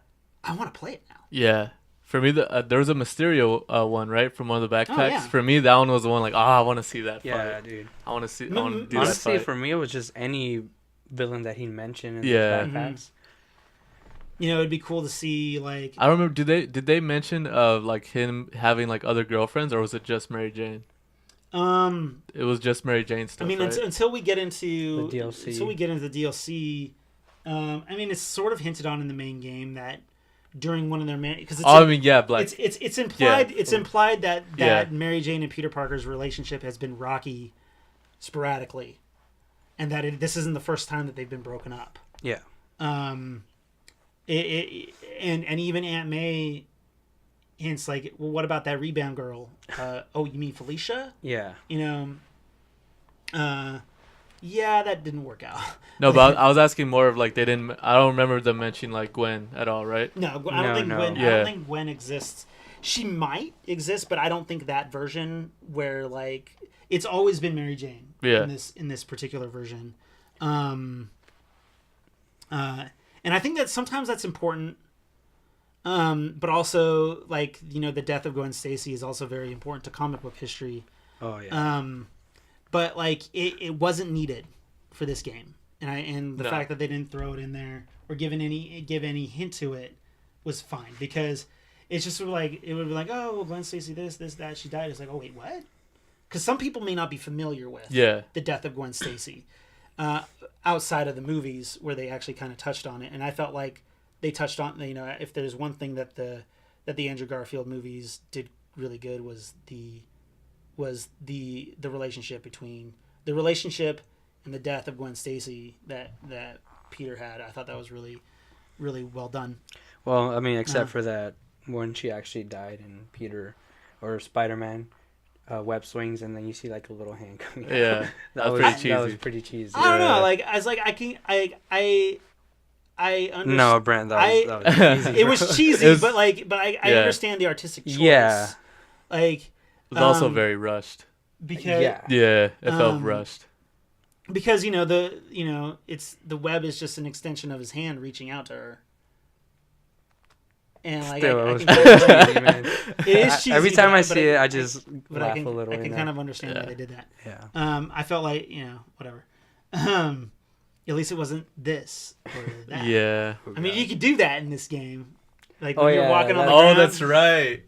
want to play it now. Yeah. For me, there was a Mysterio one, right, from one of the backpacks. Oh, yeah. For me, that one was the one like, I want to see that fight. Yeah, dude. I want to see. I want to do Honestly, that fight. for me, it was just any villain that he mentioned in the backpacks. It'd be cool to see, like... I don't remember, did they mention like him having like other girlfriends, or was it just Mary Jane? It was just Mary Jane stuff. I mean, right? until we get into the DLC. Until we get into the DLC, I mean, it's sort of hinted on in the main game that during one of their because it's implied. Yeah. It's implied that Mary Jane and Peter Parker's relationship has been rocky, sporadically, and that this isn't the first time that they've been broken up. Yeah. And even Aunt May hints like, well, what about that rebound girl? Oh, you mean Felicia? Yeah. Yeah, that didn't work out. No, but I was asking more of like they didn't. I don't remember them mentioning like Gwen at all, right? No, I don't think Gwen. Yeah. I don't think Gwen exists. She might exist, but I don't think that version where like it's always been Mary Jane. Yeah. In this particular version, and I think that sometimes that's important. But also like the death of Gwen Stacy is also very important to comic book history. Oh yeah. But like it wasn't needed for this game, and the fact that they didn't throw it in there or give any hint to it was fine, because it's just sort of like it would be like, oh, well, Gwen Stacy this that she died. It's like, oh wait, what? Because some people may not be familiar with the death of Gwen Stacy outside of the movies where they actually kind of touched on it, and I felt like they touched on if there's one thing that the Andrew Garfield movies did really good was the relationship and the death of Gwen Stacy that Peter had. I thought that was really, really well done. Well, I mean, except for that when she actually died and Peter or Spider-Man web swings and then you see like a little hand coming out. Yeah, that was pretty cheesy. I don't know. Like I was like I understand. No, Brent, that was cheesy. It was cheesy, but I understand the artistic choice. Yeah. Like it was also very rushed. Because it felt rushed. Because it's the web is just an extension of his hand reaching out to her. And like it is cheesy. Every time I see it, I just laugh a little. I can kind of understand why they did that. Yeah. I felt like whatever. At least it wasn't this or that. Yeah. I mean, you could do that in this game. Like when you're walking on the ground. ground. Oh, that's right.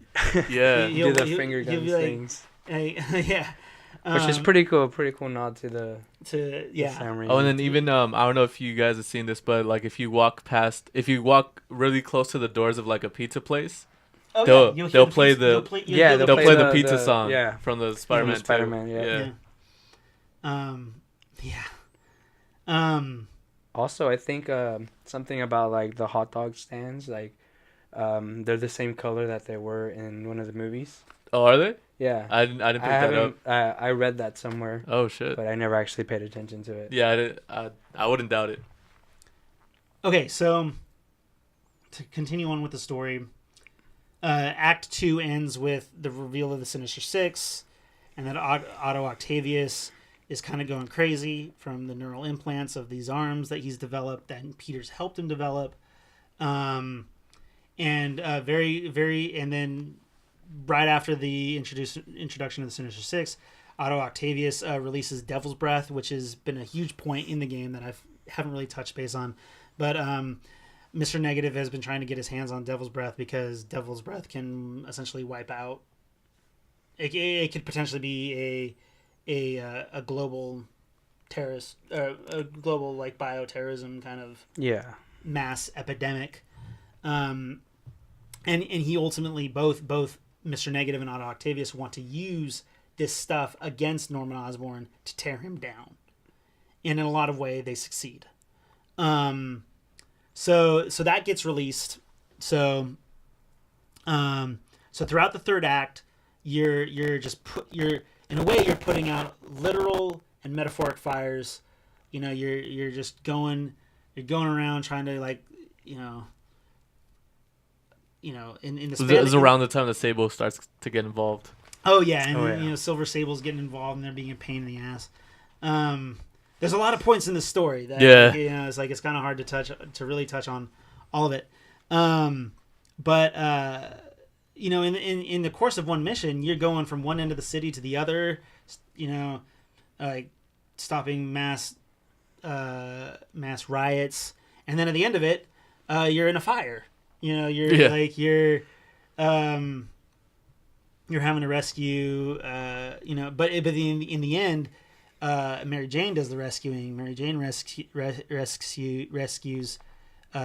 Yeah. Do the finger gun things. Yeah. Which is pretty cool. Pretty cool nod to the Sam Raimi. Oh, and then even I don't know if you guys have seen this, but like if you walk really close to the doors of like a pizza place, they'll play the pizza song from the Spider-Man. Spider-Man, yeah. Yeah. Also, I think something about like the hot dog stands, like they're the same color that they were in one of the movies. Oh, are they? Yeah. I didn't pick that up. I read that somewhere. Oh shit. But I never actually paid attention to it. Yeah, I wouldn't doubt it. Okay, so to continue on with the story, Act 2 ends with the reveal of the Sinister Six, and that Otto Octavius is kind of going crazy from the neural implants of these arms that he's developed, that Peter's helped him develop. And then right after the introduction of the Sinister Six, Otto Octavius releases Devil's Breath, which has been a huge point in the game that I haven't really touched base on. But Mr. Negative has been trying to get his hands on Devil's Breath because Devil's Breath can essentially wipe out. It could potentially be a global terrorist, a global like bioterrorism kind of mass epidemic. And he ultimately both Mr. Negative and Otto Octavius want to use this stuff against Norman Osborn to tear him down. And in a lot of ways they succeed. So that gets released. So throughout the third act, you're in a way you're putting out literal and metaphoric fires. You know, you're just going around trying to like, in the This is around the time that Sable starts to get involved. Oh yeah, and Silver Sable's getting involved and they're being a pain in the ass. There's a lot of points in the story that it's like it's kind of hard to really touch on all of it. But in the course of one mission, you're going from one end of the city to the other, like stopping mass riots, and then at the end of it, you're in a fire. You're having to rescue, but in the end, Mary Jane does the rescuing. Mary Jane rescues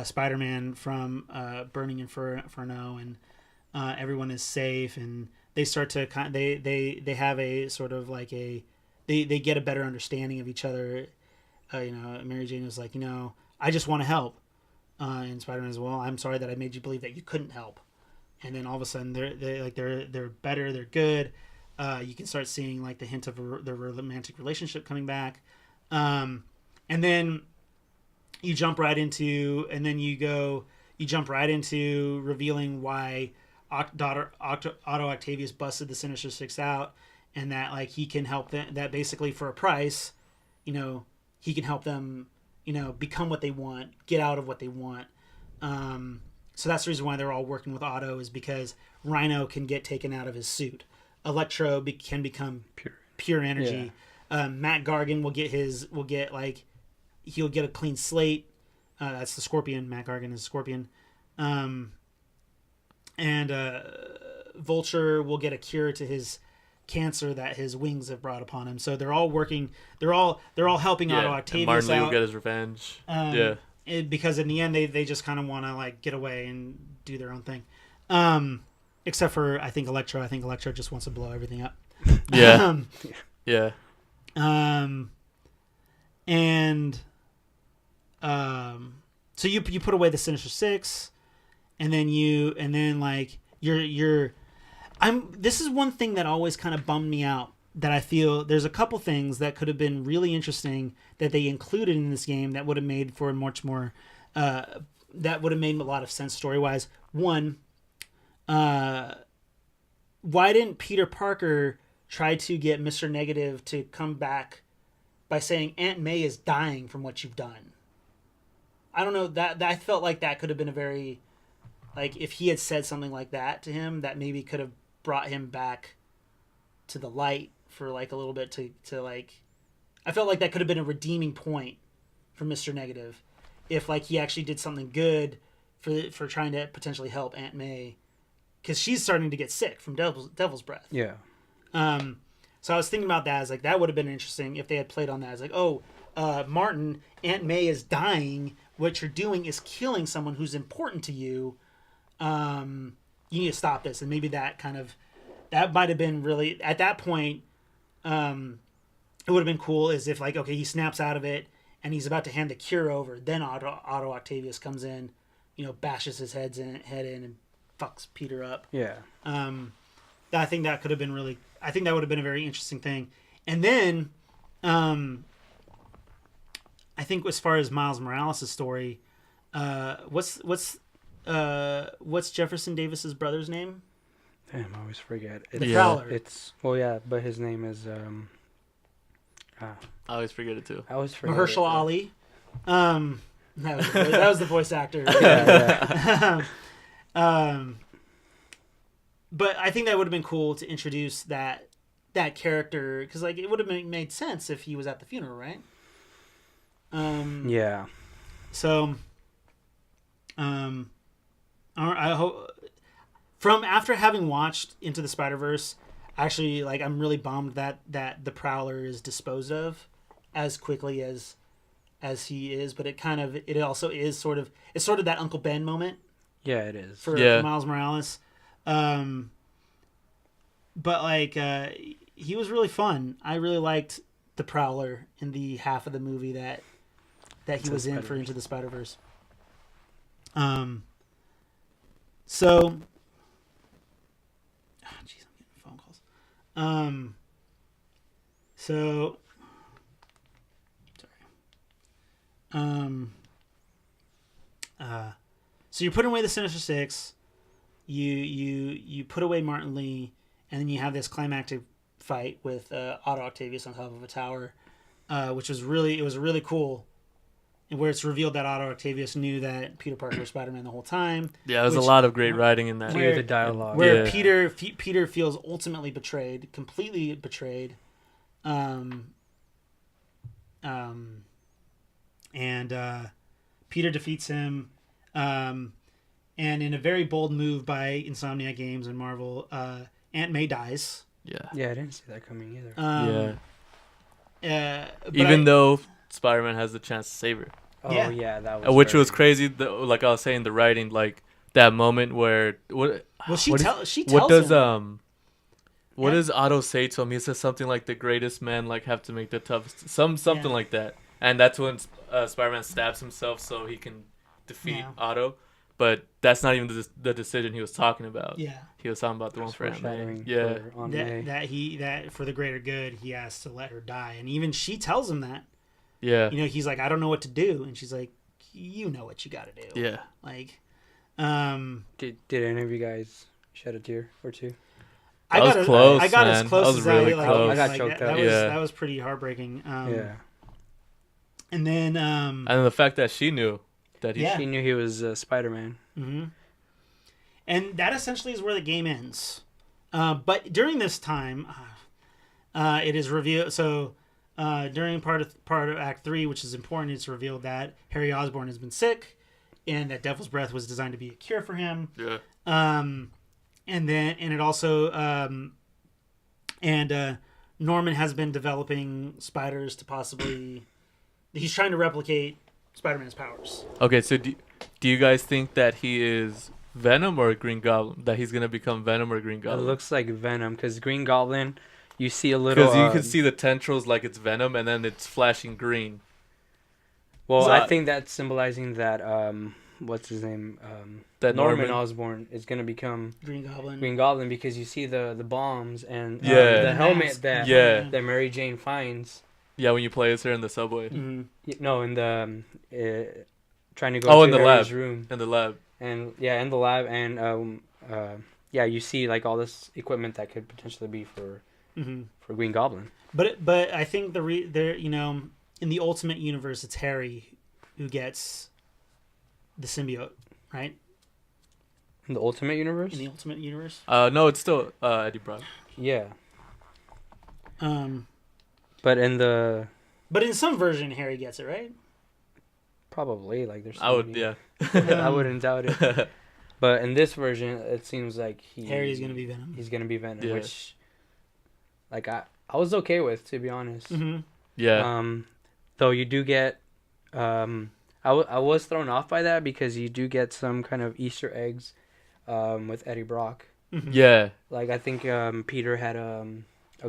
Spider-Man from burning Inferno, and everyone is safe, and they start to they have a sort of like they get a better understanding of each other. Mary Jane is like, I just want to help, and Spider-Man is, well, I'm sorry that I made you believe that you couldn't help. And then all of a sudden they're better, they're good. You can start seeing like the hint of the romantic relationship coming back, and then you jump right into revealing why Otto Octavius busted the Sinister Six out, and that like he can help them. That basically for a price, he can help them, become what they want, get out of what they want. So that's the reason why they're all working with Otto, is because Rhino can get taken out of his suit. Electro can become pure energy. Yeah. Matt Gargan he'll get a clean slate. That's the Scorpion. Matt Gargan is Scorpion. And Vulture will get a cure to his cancer that his wings have brought upon him. So they're all working. They're all helping Otto Octavius Martin Lee out. will get his revenge. Because in the end they just kind of want to like get away and do their own thing. Except for I think Electro. I think Electro just wants to blow everything up. Yeah. So you put away the Sinister Six, and then this is one thing that always kind of bummed me out, that I feel there's a couple things that could have been really interesting that they included in this game that would have made for a much more that would have made a lot of sense story-wise. One, why didn't Peter Parker try to get Mr. Negative to come back by saying Aunt May is dying from what you've done? I don't know, that I felt like that could have been a very, like, if he had said something like that to him, that maybe could have brought him back to the light for like a little bit to like, I felt like that could have been a redeeming point for Mr. Negative, if like he actually did something good for trying to potentially help Aunt May, because she's starting to get sick from Devil's Breath. Yeah. So I was thinking about that as like, that would have been interesting if they had played on that as like, oh, Martin, Aunt May is dying. What you're doing is killing someone who's important to you. You need to stop this. And maybe that might have been really, at that point, it would have been cool is if like okay he snaps out of it and he's about to hand the cure over, then Otto Octavius comes in, bashes his head in and fucks Peter up. Yeah. I think that could have been really. I think that would have been a very interesting thing. And then, I think as far as Miles Morales' story, what's Jefferson Davis's brother's name? Damn, I always forget. The Prowler. But his name is I always forget it too. I always forget. Mahershala Ali. That was the voice actor. Yeah. But I think that would have been cool to introduce that character because like it would have made sense if he was at the funeral, right? Yeah. So, I hope from after having watched Into the Spider-Verse, actually, like I'm really bummed that the Prowler is disposed of as quickly as he is. But it also is sort of that Uncle Ben moment. Yeah, it is for Miles Morales. But like he was really fun. I really liked the Prowler in the half of the movie that he was in for Into the Spider-Verse. So, jeez, I'm getting phone calls. So, sorry. So you're putting away the Sinister Six. You put away Martin Lee, and then you have this climactic fight with Otto Octavius on top of a tower, which was really cool. And where it's revealed that Otto Octavius knew that Peter Parker was Spider-Man the whole time. Yeah, there's a lot of great writing in that. The dialogue. Where Peter feels ultimately betrayed, completely betrayed. And Peter defeats him. And in a very bold move by Insomniac Games and Marvel, Aunt May dies. Yeah, I didn't see that coming either. Even though Spider-Man has the chance to save her. Oh yeah, that was which was crazy. Like I was saying, the writing, like that moment where she tells him. What does Otto say to him? He says something like the greatest men like have to make the toughest something like that. And that's when Spider-Man stabs himself so he can defeat Otto. But that's not even the decision he was talking about. Yeah, he was talking about the one for Aunt May. Yeah, that for the greater good, he has to let her die, and even she tells him that. Yeah, he's like, I don't know what to do, and she's like, you know what you got to do. Yeah, like, did any of you guys shed a tear or two? I got as close as really close. I got choked up. That was pretty heartbreaking. And then the fact that she knew. She knew he was Spider-Man. Mm-hmm. And that essentially is where the game ends. But during this time, it is revealed. So during part of Act 3, which is important, it's revealed that Harry Osborn has been sick, and that Devil's Breath was designed to be a cure for him. Yeah. And it also Norman has been developing spiders to possibly. He's trying to replicate Spider-Man's powers. Okay, so do you guys think that he is Venom or Green Goblin? That he's gonna become Venom or Green Goblin? It looks like Venom because Green Goblin, you see a little. Because you can see the tendrils like it's Venom, and then it's flashing green. Well, so I think that's symbolizing that what's his name? That Norman Osborn is gonna become Green Goblin. Green Goblin because you see the bombs and the helmet that Mary Jane finds. Yeah, when you play as her in the subway. Mm-hmm. No, in the trying to go to Harry's room. In the lab. And in the lab, and you see like all this equipment that could potentially be for Green Goblin. But I think in the Ultimate Universe, it's Harry who gets the symbiote, right? In the Ultimate Universe. In the Ultimate Universe. No, it's still Eddie Brock. Yeah. But in some version, Harry gets it, right? Probably, like there's. I would, yeah. I wouldn't doubt it. But in this version, it seems like Harry's gonna be Venom. He's gonna be Venom, which, like, I was okay with, to be honest. Mm-hmm. Yeah. Though you do get, I was thrown off by that because you do get some kind of Easter eggs, with Eddie Brock. Mm-hmm. Yeah. Like I think Peter had a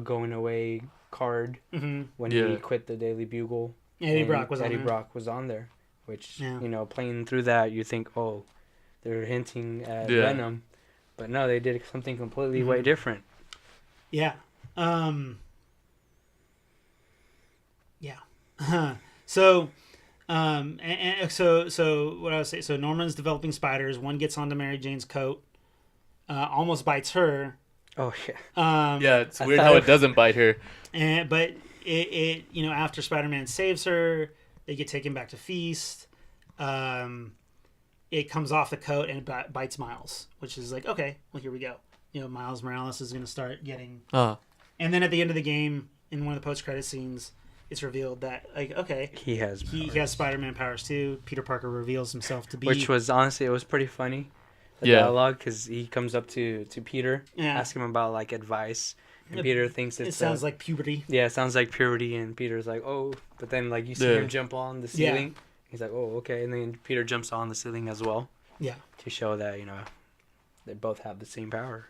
going away card when he quit the Daily Bugle. Eddie Brock was on there, which playing through that, you think, oh, they're hinting at Venom, but no, they did something completely way different. Yeah. So what I would say, so Norman's developing spiders. One gets onto Mary Jane's coat, almost bites her. Oh yeah. It's weird how it doesn't bite her. But it after Spider-Man saves her, they get taken back to Feast. It comes off the coat and it bites Miles, which is like, okay, well, here we go. Miles Morales is going to start getting. And then at the end of the game, in one of the post-credit scenes, it's revealed that, like, okay, he has Spider-Man powers too. Peter Parker reveals himself to be, which was honestly, it was pretty funny. The dialogue, because he comes up to Peter, asking him about like advice, and Peter thinks it sounds like puberty. Yeah, it sounds like puberty, and Peter's like, oh, but then like you see him jump on the ceiling. Yeah. He's like, oh, okay, and then Peter jumps on the ceiling as well. Yeah, to show that they both have the same power.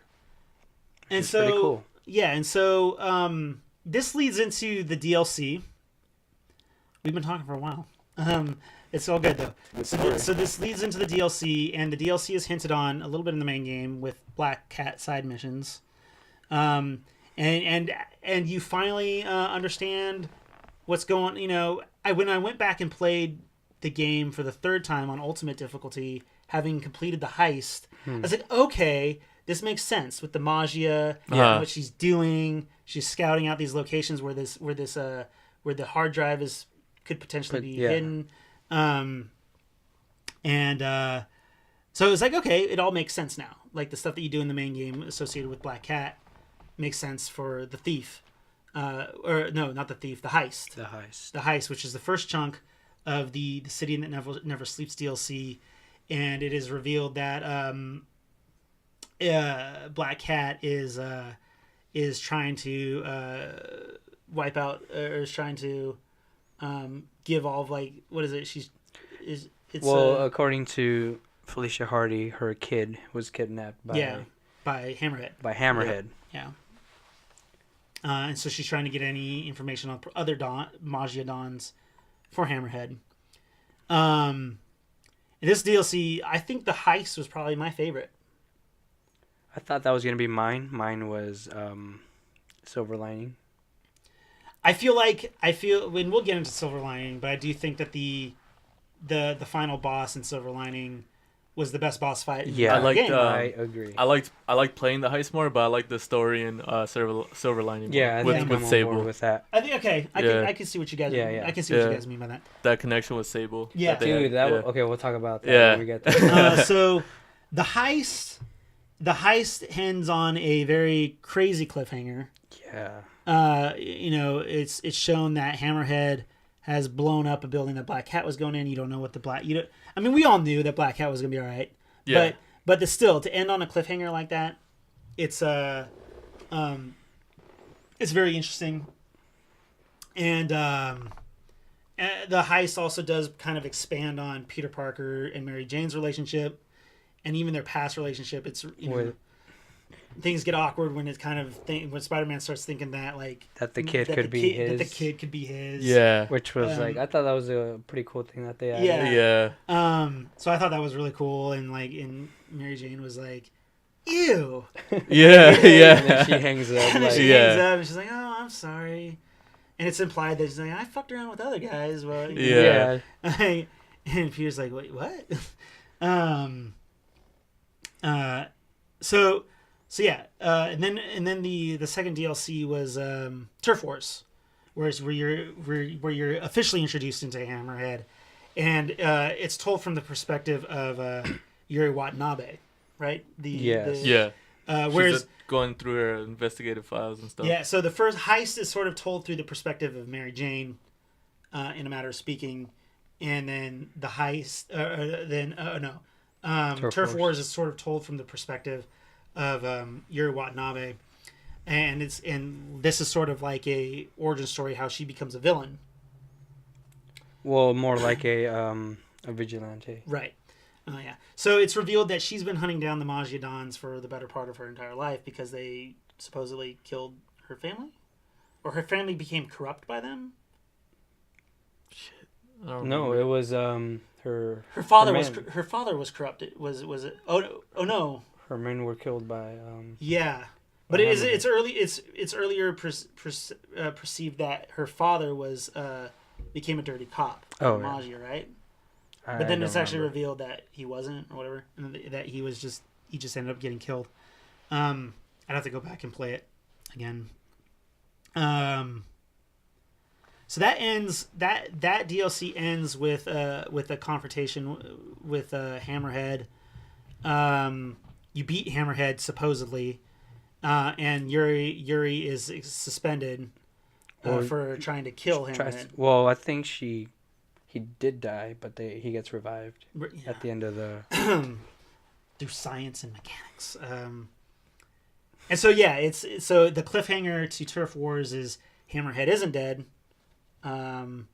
And so, pretty cool. Yeah, and so this leads into the DLC. We've been talking for a while. It's all good though. So this leads into the DLC, and the DLC is hinted on a little bit in the main game with Black Cat side missions, and you finally understand what's going. When I went back and played the game for the third time on Ultimate difficulty, having completed the heist, I was like, okay, this makes sense with the Magia, what she's doing. She's scouting out these locations where the hard drive could potentially be hidden. So it was like, okay, it all makes sense now. Like the stuff that you do in the main game associated with Black Cat makes sense for the thief. Or no, not the thief, the heist. The heist, which is the first chunk of the City That Never Sleeps DLC. And it is revealed that Black Cat is trying to wipe out, or is trying to give all of, like, what is it? According to Felicia Hardy, her kid was kidnapped by Hammerhead. Yeah. And so she's trying to get any information on other Magia Dons for Hammerhead. In this DLC, I think the heist was probably my favorite. I thought that was going to be mine. Mine was Silver Lining. I feel when we'll get into Silver Lining, but I do think that the final boss in Silver Lining was the best boss fight in the game. I agree. I liked playing the heist more, but I like the story in Silver Lining more. Yeah, with Sable. With that. I think I can see what you guys I can see what you guys mean by that. That connection with Sable. Yeah. Dude, okay, we'll talk about that when we get there. So the heist ends on a very crazy cliffhanger. Yeah. It's shown that Hammerhead has blown up a building that Black Cat was going in. You don't know what we all knew that Black Cat was gonna be all right. Yeah. But to end on a cliffhanger like that, it's very interesting. And the heist also does kind of expand on Peter Parker and Mary Jane's relationship, and even their past relationship. It's things get awkward when it's kind of when Spider-Man starts thinking that the kid could be his. Yeah, which was I thought that was a pretty cool thing that they added. Yeah. So I thought that was really cool, and Mary Jane was like, "Ew." Yeah. And then she hangs up. Hangs up, and she's like, "Oh, I'm sorry." And it's implied that she's like, "I fucked around with other guys." Well, yeah. And Peter's like, "Wait, what?" So yeah, and then the second DLC was Turf Wars, where you're officially introduced into Hammerhead, and it's told from the perspective of Yuri Watanabe, right? Whereas she's going through her investigative files and stuff. Yeah, so the first heist is sort of told through the perspective of Mary Jane, in a matter of speaking, and then the heist, Turf Wars is sort of told from the perspective of Yuri Watanabe, and this is sort of like a origin story how she becomes a villain. Well, more like a vigilante. Right. Yeah. So it's revealed that she's been hunting down the Magia Dons for the better part of her entire life because they supposedly killed her family. or her family became corrupt by them. Shit. I don't No, remember. it was Her father was corrupted. Was it? Oh no. her men were killed by Yeah, but it's earlier perceived that her father was became a dirty cop. Oh, Maggia, right? I But then don't it's actually remember. revealed that he wasn't, or whatever, and that he just ended up getting killed. I'd have to go back and play it again. So that ends that DLC ends with a confrontation with Hammerhead. You beat Hammerhead supposedly, and Yuri is suspended for trying to kill Hammerhead. Well, I think he did die, but he gets revived Yeah. at the end of the. Through science and mechanics. And so so the cliffhanger to Turf Wars is Hammerhead isn't dead, and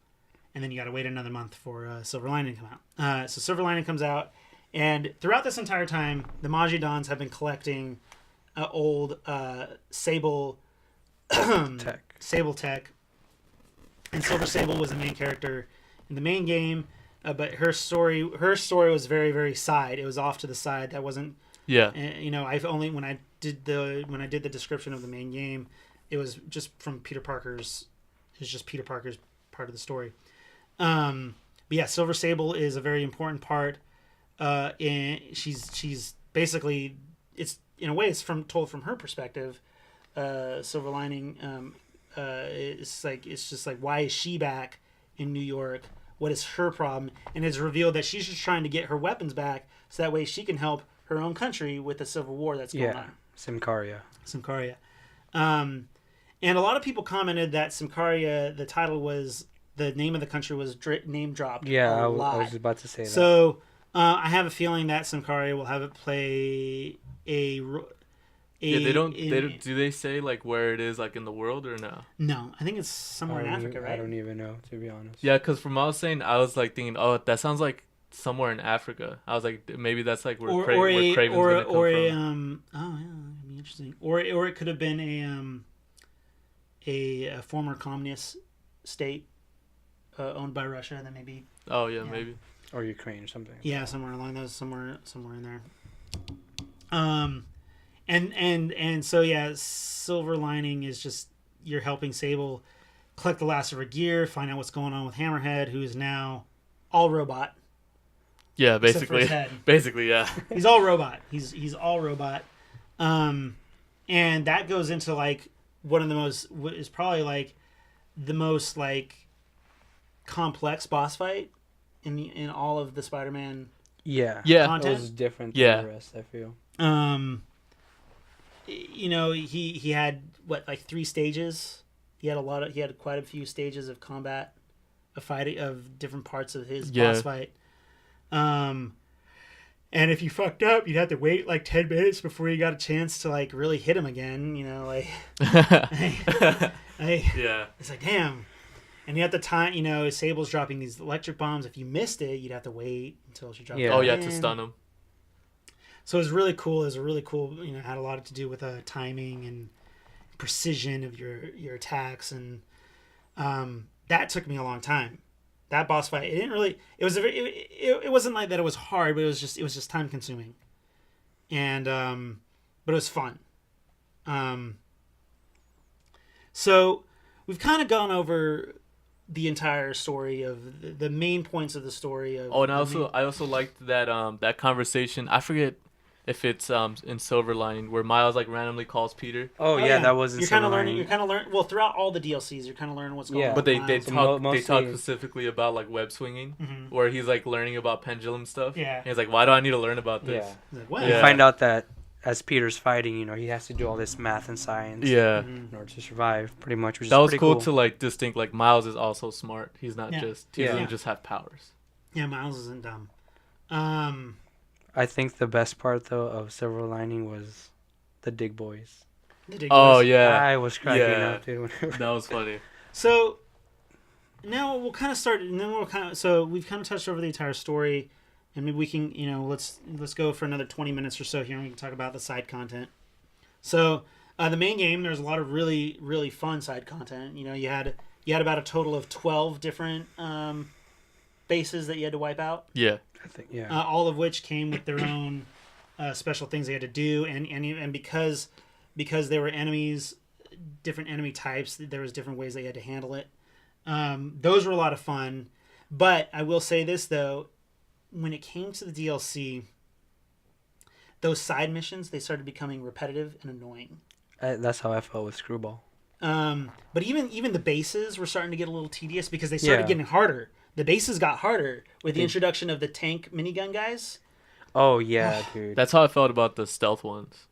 then you got to wait another month for Silver Lining to come out. So Silver Lining comes out, and throughout this entire time, the Magidons have been collecting old Sable tech, and Silver Sable was the main character in the main game. But her story was very, very side. It was off to the side. That wasn't. Yeah. I've only when I did the description of the main game, it was just from Peter Parker's. It's just Peter Parker's part of the story. But yeah, Silver Sable is a very important part. And she's basically, it's in a way it's told from her perspective. Silver Lining. It's just like, why is she back in New York? What is her problem? And it's revealed that she's just trying to get her weapons back so that way she can help her own country with the civil war that's going on. Symkaria. And a lot of people commented that Symkaria, the name of the country was name dropped. Yeah, I was about to say that. So I have a feeling that Symkaria will have it play they don't. Do they say like where it is, like in the world, or no? No, I think it's somewhere in Africa, right? I don't even know, to be honest. Yeah, because from what I was saying, I was like thinking, oh, that sounds like somewhere in Africa. I was like, maybe that's like where Kraven's gonna come from. Oh yeah, that'd be interesting. Or it could have been a former communist state owned by Russia, and then maybe. Oh yeah, maybe. Or Ukraine or something. Yeah, somewhere along those, somewhere in there. And so yeah, Silver Lining is just you're helping Sable collect the last of her gear, find out what's going on with Hammerhead, who is now all robot. Yeah, basically. Basically, yeah. He's all robot. He's all robot. And that goes into like one of the most is probably like the most like complex boss fight in all of the Spider-Man. Yeah. Content. It was different than the rest, I feel. He had like 3 stages. He had quite a few stages of combat, of fighting, of different parts of his boss fight. And if you fucked up, you'd have to wait like 10 minutes before you got a chance to like really hit him again. It's like damn. And you have to time. Sable's dropping these electric bombs. If you missed it, you'd have to wait until she dropped. Oh yeah, to stun him. So it was really cool. It was really cool. Had a lot to do with timing and precision of your attacks, and that took me a long time. That boss fight, it didn't really. It was it wasn't like that. It was hard, but it was just time consuming, and but it was fun. So we've kind of gone over the entire story of the main points of the story. Of and I also liked that that conversation. I forget if it's in Silver Lining where Miles like randomly calls Peter. Oh yeah, that was in Silver Lining. You're kind of learning. Well, throughout all the DLCs, you're kind of learning what's going on. But they talk mostly... specifically about like web swinging, where he's like learning about pendulum stuff. Yeah. And he's like, why do I need to learn about this? Yeah. He's like, what? You find out that as Peter's fighting, he has to do all this math and science. Yeah. In order to survive, pretty much. Which that was pretty cool to like distinct. Like Miles is also smart. He's not he doesn't just have powers. Yeah, Miles isn't dumb. I think the best part though of Silver Lining was the Dig Boys. Yeah, I was cracking up, dude. That was funny. So now we'll kind of start, and then so we've kind of touched over the entire story, and maybe we can, let's go for another 20 minutes or so here, and we can talk about the side content. So The main game, there's a lot of really, really fun side content. You know, you had about a total of 12 different bases that you had to wipe out. Yeah. I think, yeah. All of which came with their own special things they had to do, and because there were enemies, different enemy types, there was different ways they had to handle it. Those were a lot of fun. But I will say this, though, when it came to the DLC, those side missions, they started becoming repetitive and annoying. That's how I felt with Screwball. But even the bases were starting to get a little tedious because they started getting harder. The bases got harder with the introduction of the tank minigun guys. Oh, yeah, dude. That's how I felt about the stealth ones.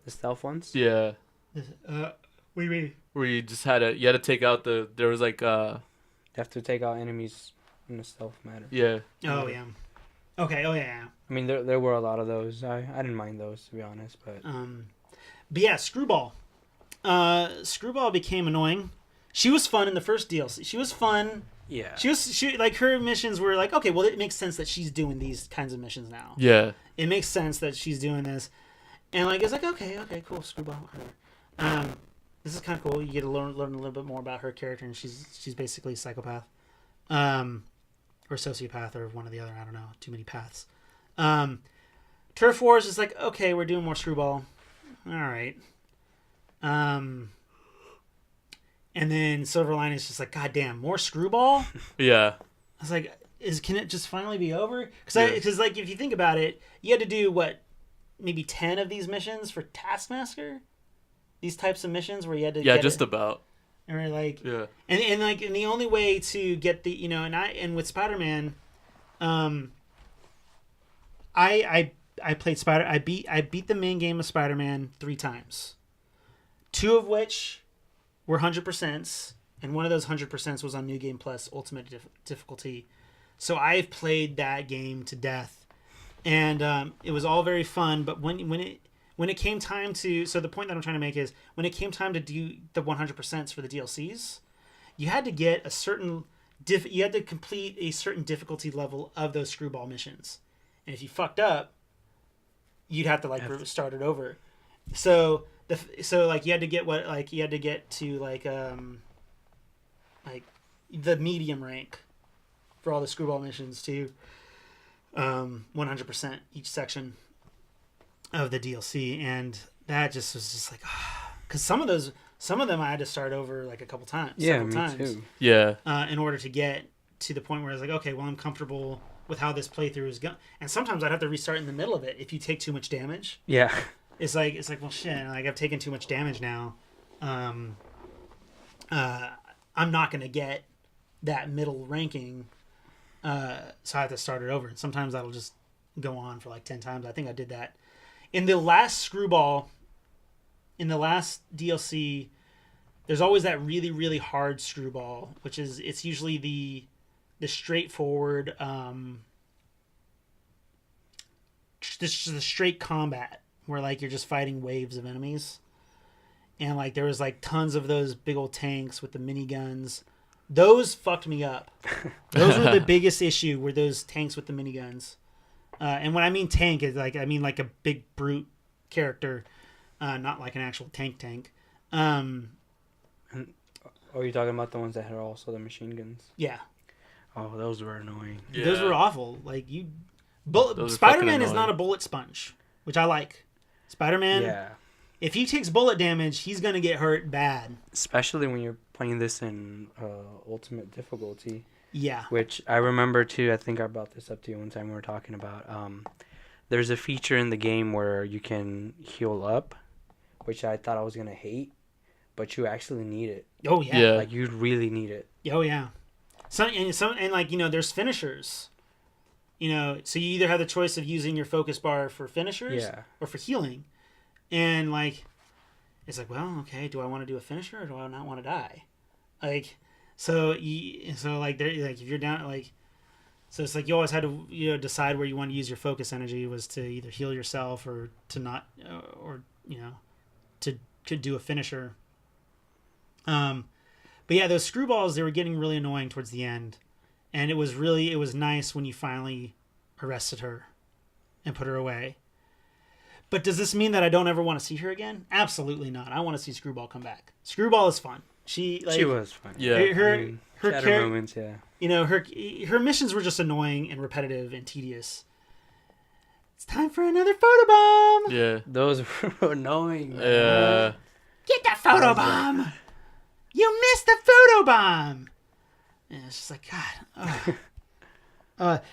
The stealth ones? Yeah. Where you just had to take out there was like You have to take out enemies in a stealth manner. Yeah. Oh yeah. Okay. Oh yeah. I mean, there were a lot of those. I didn't mind those, to be honest, but yeah, Screwball. Screwball became annoying. She was fun in the first DLC. She was fun. Yeah. She like her missions were like, okay, well it makes sense that she's doing these kinds of missions now. Yeah. It makes sense that she's doing this, and like it's like okay, cool, Screwball. This is kind of cool. You get to learn a little bit more about her character, and she's basically a psychopath, or sociopath, or one or the other. I don't know. Too many paths. Turf Wars is like, okay, we're doing more Screwball. All right. And then Silverline is just like, God damn, more Screwball? Yeah. I was like, can it just finally be over? Because like if you think about it, you had to do maybe 10 of these missions for Taskmaster. These types of missions where you had to just about. And like yeah. And the only way to get the and with Spider-Man, I played I beat the main game of Spider-Man 3 times. 2 of which were 100%, and one of those 100% was on New Game Plus Ultimate difficulty. So I've played that game to death, and it was all very fun. But when it came time to, so the point that I'm trying to make is when it came time to do the 100% for the DLCs, you had to get a certain you had to complete a certain difficulty level of those Screwball missions, and if you fucked up, you'd have to start it over. So like you had to get to the medium rank for all the Screwball missions to 100% each section of the DLC, and that just was just like, because some of them I had to start over like a couple times. Yeah, me too. Yeah. In order to get to the point where I was like, okay, well I'm comfortable with how this playthrough is going, and sometimes I'd have to restart in the middle of it if you take too much damage. Yeah. It's like well shit, like I've taken too much damage now. I'm not gonna get that middle ranking, so I have to start it over. And sometimes that'll just go on for like 10 times. I think I did that in the last Screwball. In the last DLC, there's always that really, really hard Screwball, which is it's usually the straightforward, the straight combat where like you're just fighting waves of enemies, and like there was like tons of those big old tanks with the miniguns. Those fucked me up. Those were the biggest issue, were those tanks with the miniguns. And when I mean tank, is like I mean like a big brute character, not like an actual tank. Are you talking about the ones that had also the machine guns? Yeah. Oh, those were annoying. Yeah. Those were awful. Like Spider-Man is not a bullet sponge, which I like. Spider-Man, yeah. If he takes bullet damage, he's gonna get hurt bad. Especially when you're playing this in ultimate difficulty. Yeah. Which I remember too. I think I brought this up to you one time we were talking about. There's a feature in the game where you can heal up, which I thought I was gonna hate, but you actually need it. Oh yeah. Like you really need it. Oh yeah. And like there's finishers. So you either have the choice of using your focus bar for finishers or for healing. And like it's like, well, okay, do I want to do a finisher or do I not want to die? Like so like there, like if you're down, like so it's like you always had to decide where you want to use your focus energy, was to either heal yourself or to not or to do a finisher. But yeah, those Screwballs, they were getting really annoying towards the end. And it was nice when you finally arrested her and put her away. But does this mean that I don't ever want to see her again? Absolutely not. I want to see Screwball come back. Screwball is fun. She was fun. Yeah. Her moments, yeah. You know, her missions were just annoying and repetitive and tedious. It's time for another photobomb. Yeah. Those were annoying. Yeah. Get that photobomb. You missed the photobomb. And it's just like, God.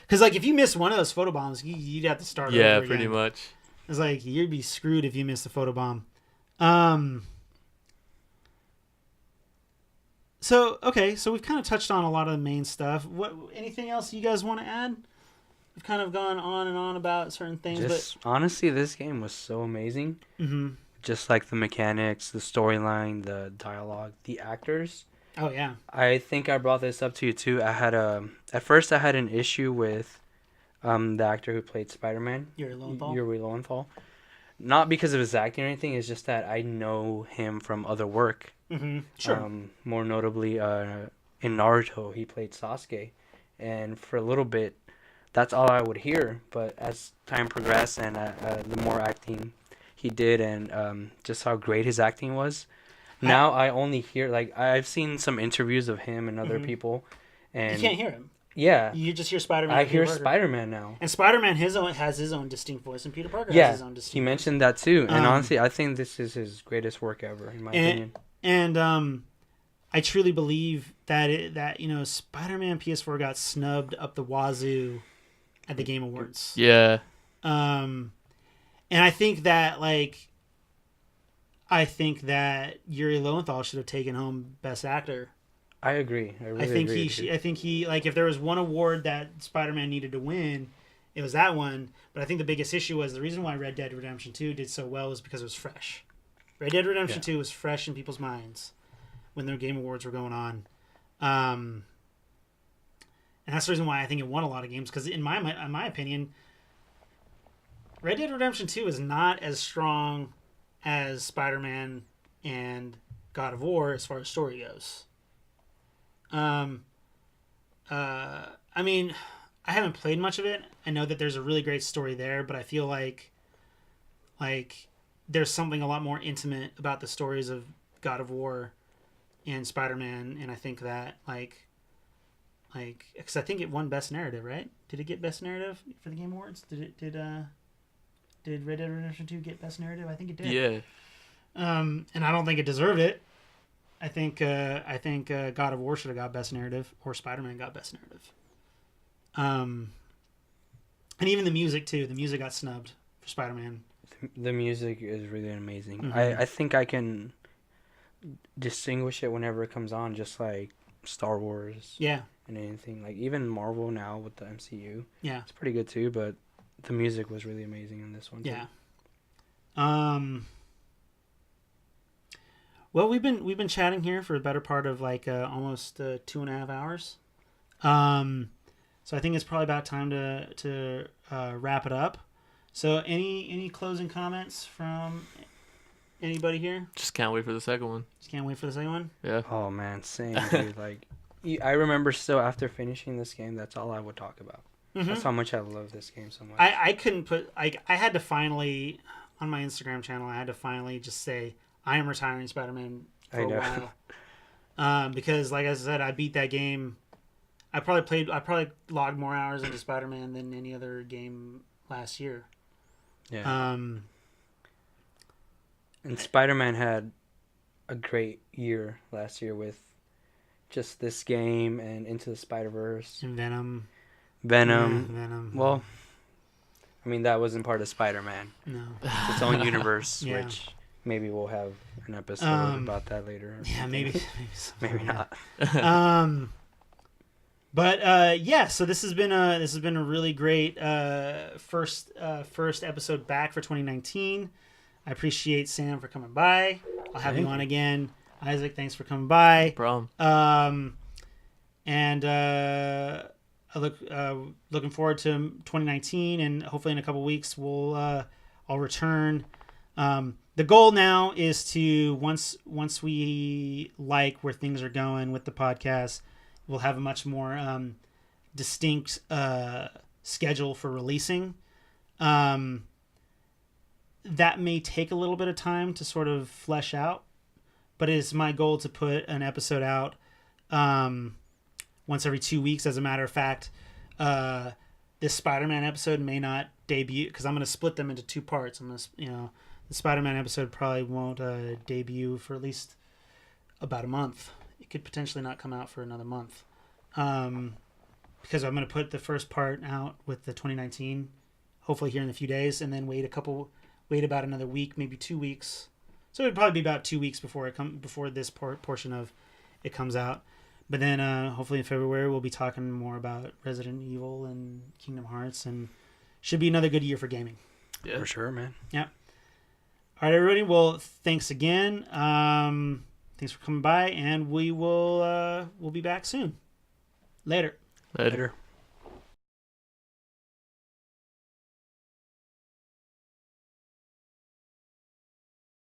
Because like if you miss one of those photobombs, you'd have to start over again. Yeah, pretty much. It's like you'd be screwed if you missed the photobomb. So we've kind of touched on a lot of the main stuff. Anything else you guys want to add? We've kind of gone on and on about certain things, honestly, this game was so amazing. Mm-hmm. Just like the mechanics, the storyline, the dialogue, the actors. Oh yeah. I think I brought this up to you too. At first I had an issue with the actor who played Spider-Man, Yuri Lowenthal. Not because of his acting or anything, it's just that I know him from other work. Mm-hmm. Sure. More notably, in Naruto, he played Sasuke. And for a little bit, that's all I would hear. But as time progressed and the more acting he did and just how great his acting was, now I only hear, like, I've seen some interviews of him and other people. And you can't hear him. Yeah. You just hear Spider-Man. I hear Spider-Man now. And Spider-Man has his own distinct voice, and Peter Parker has his own distinct voice. He mentioned that too. And honestly, I think this is his greatest work ever, in my opinion. And I truly believe that Spider-Man PS4 got snubbed up the wazoo at the Game Awards. Yeah. And I think that Yuri Lowenthal should have taken home Best Actor. I agree. I think he if there was one award that Spider-Man needed to win, it was that one. But I think the biggest issue was the reason why Red Dead Redemption 2 did so well was because it was fresh. Red Dead Redemption 2 was fresh in people's minds when their Game Awards were going on. And that's the reason why I think it won a lot of games, because in my opinion, Red Dead Redemption 2 is not as strong as Spider-Man and God of War as far as story goes. I mean, I haven't played much of it. I know that there's a really great story there, but I feel like there's something a lot more intimate about the stories of God of War and Spider-Man, and I think that because I think it won Best Narrative, right? Did it get Best Narrative for the Game Awards? Did Red Dead Redemption 2 get Best Narrative? I think it did. Yeah. And I don't think it deserved it. I think God of War should have got Best Narrative, or Spider-Man got Best Narrative. And even the music too. The music got snubbed for Spider-Man. The music is really amazing. Mm-hmm. I think I can distinguish it whenever it comes on, just like Star Wars. Yeah. And anything like even Marvel now with the MCU. Yeah. It's pretty good too, but the music was really amazing in this one too. Yeah. Well, we've been chatting here for a better part of almost 2.5 hours. So I think it's probably about time to wrap it up. So any closing comments from anybody here? Just can't wait for the second one. Just can't wait for the second one? Yeah. Oh man, same dude. I remember still after finishing this game, that's all I would talk about. Mm-hmm. That's how much I love this game so much. I couldn't put I had to finally on my Instagram channel. I had to finally just say I am retiring Spider-Man for a while. Because like I said, I beat that game. I probably logged more hours into Spider-Man than any other game last year. Yeah. And Spider-Man had a great year last year with just this game and Into the Spider-Verse. And Venom. Yeah, Venom. Well, I mean, that wasn't part of Spider-Man. No. It's its own universe, Yeah. which maybe we'll have an episode about that later. Yeah, maybe not. But yeah, so this has been a really great first episode back for 2019. I appreciate Sam for coming by. I'll have you on again. Isaac, thanks for coming by. No problem. And I looking forward to 2019, and hopefully in a couple weeks I'll return. The goal now is to once we like where things are going with the podcast, we'll have a much more distinct schedule for releasing. that may take a little bit of time to sort of flesh out, but it is my goal to put an episode out once every 2 weeks. As a matter of fact, this Spider-Man episode may not debut because I'm going to split them into 2 parts. I'm going to, the Spider-Man episode probably won't debut for at least about a month. It could potentially not come out for another month, because I'm going to put the first part out with the 2019, hopefully here in a few days, and then wait about another week, maybe 2 weeks. So it'd probably be about 2 weeks before this portion of it comes out. But then hopefully in February we'll be talking more about Resident Evil and Kingdom Hearts, and should be another good year for gaming. Yeah, for sure, man. Yeah. All right, everybody. Well, thanks again. Thanks for coming by, and we'll be back soon. Later. Later.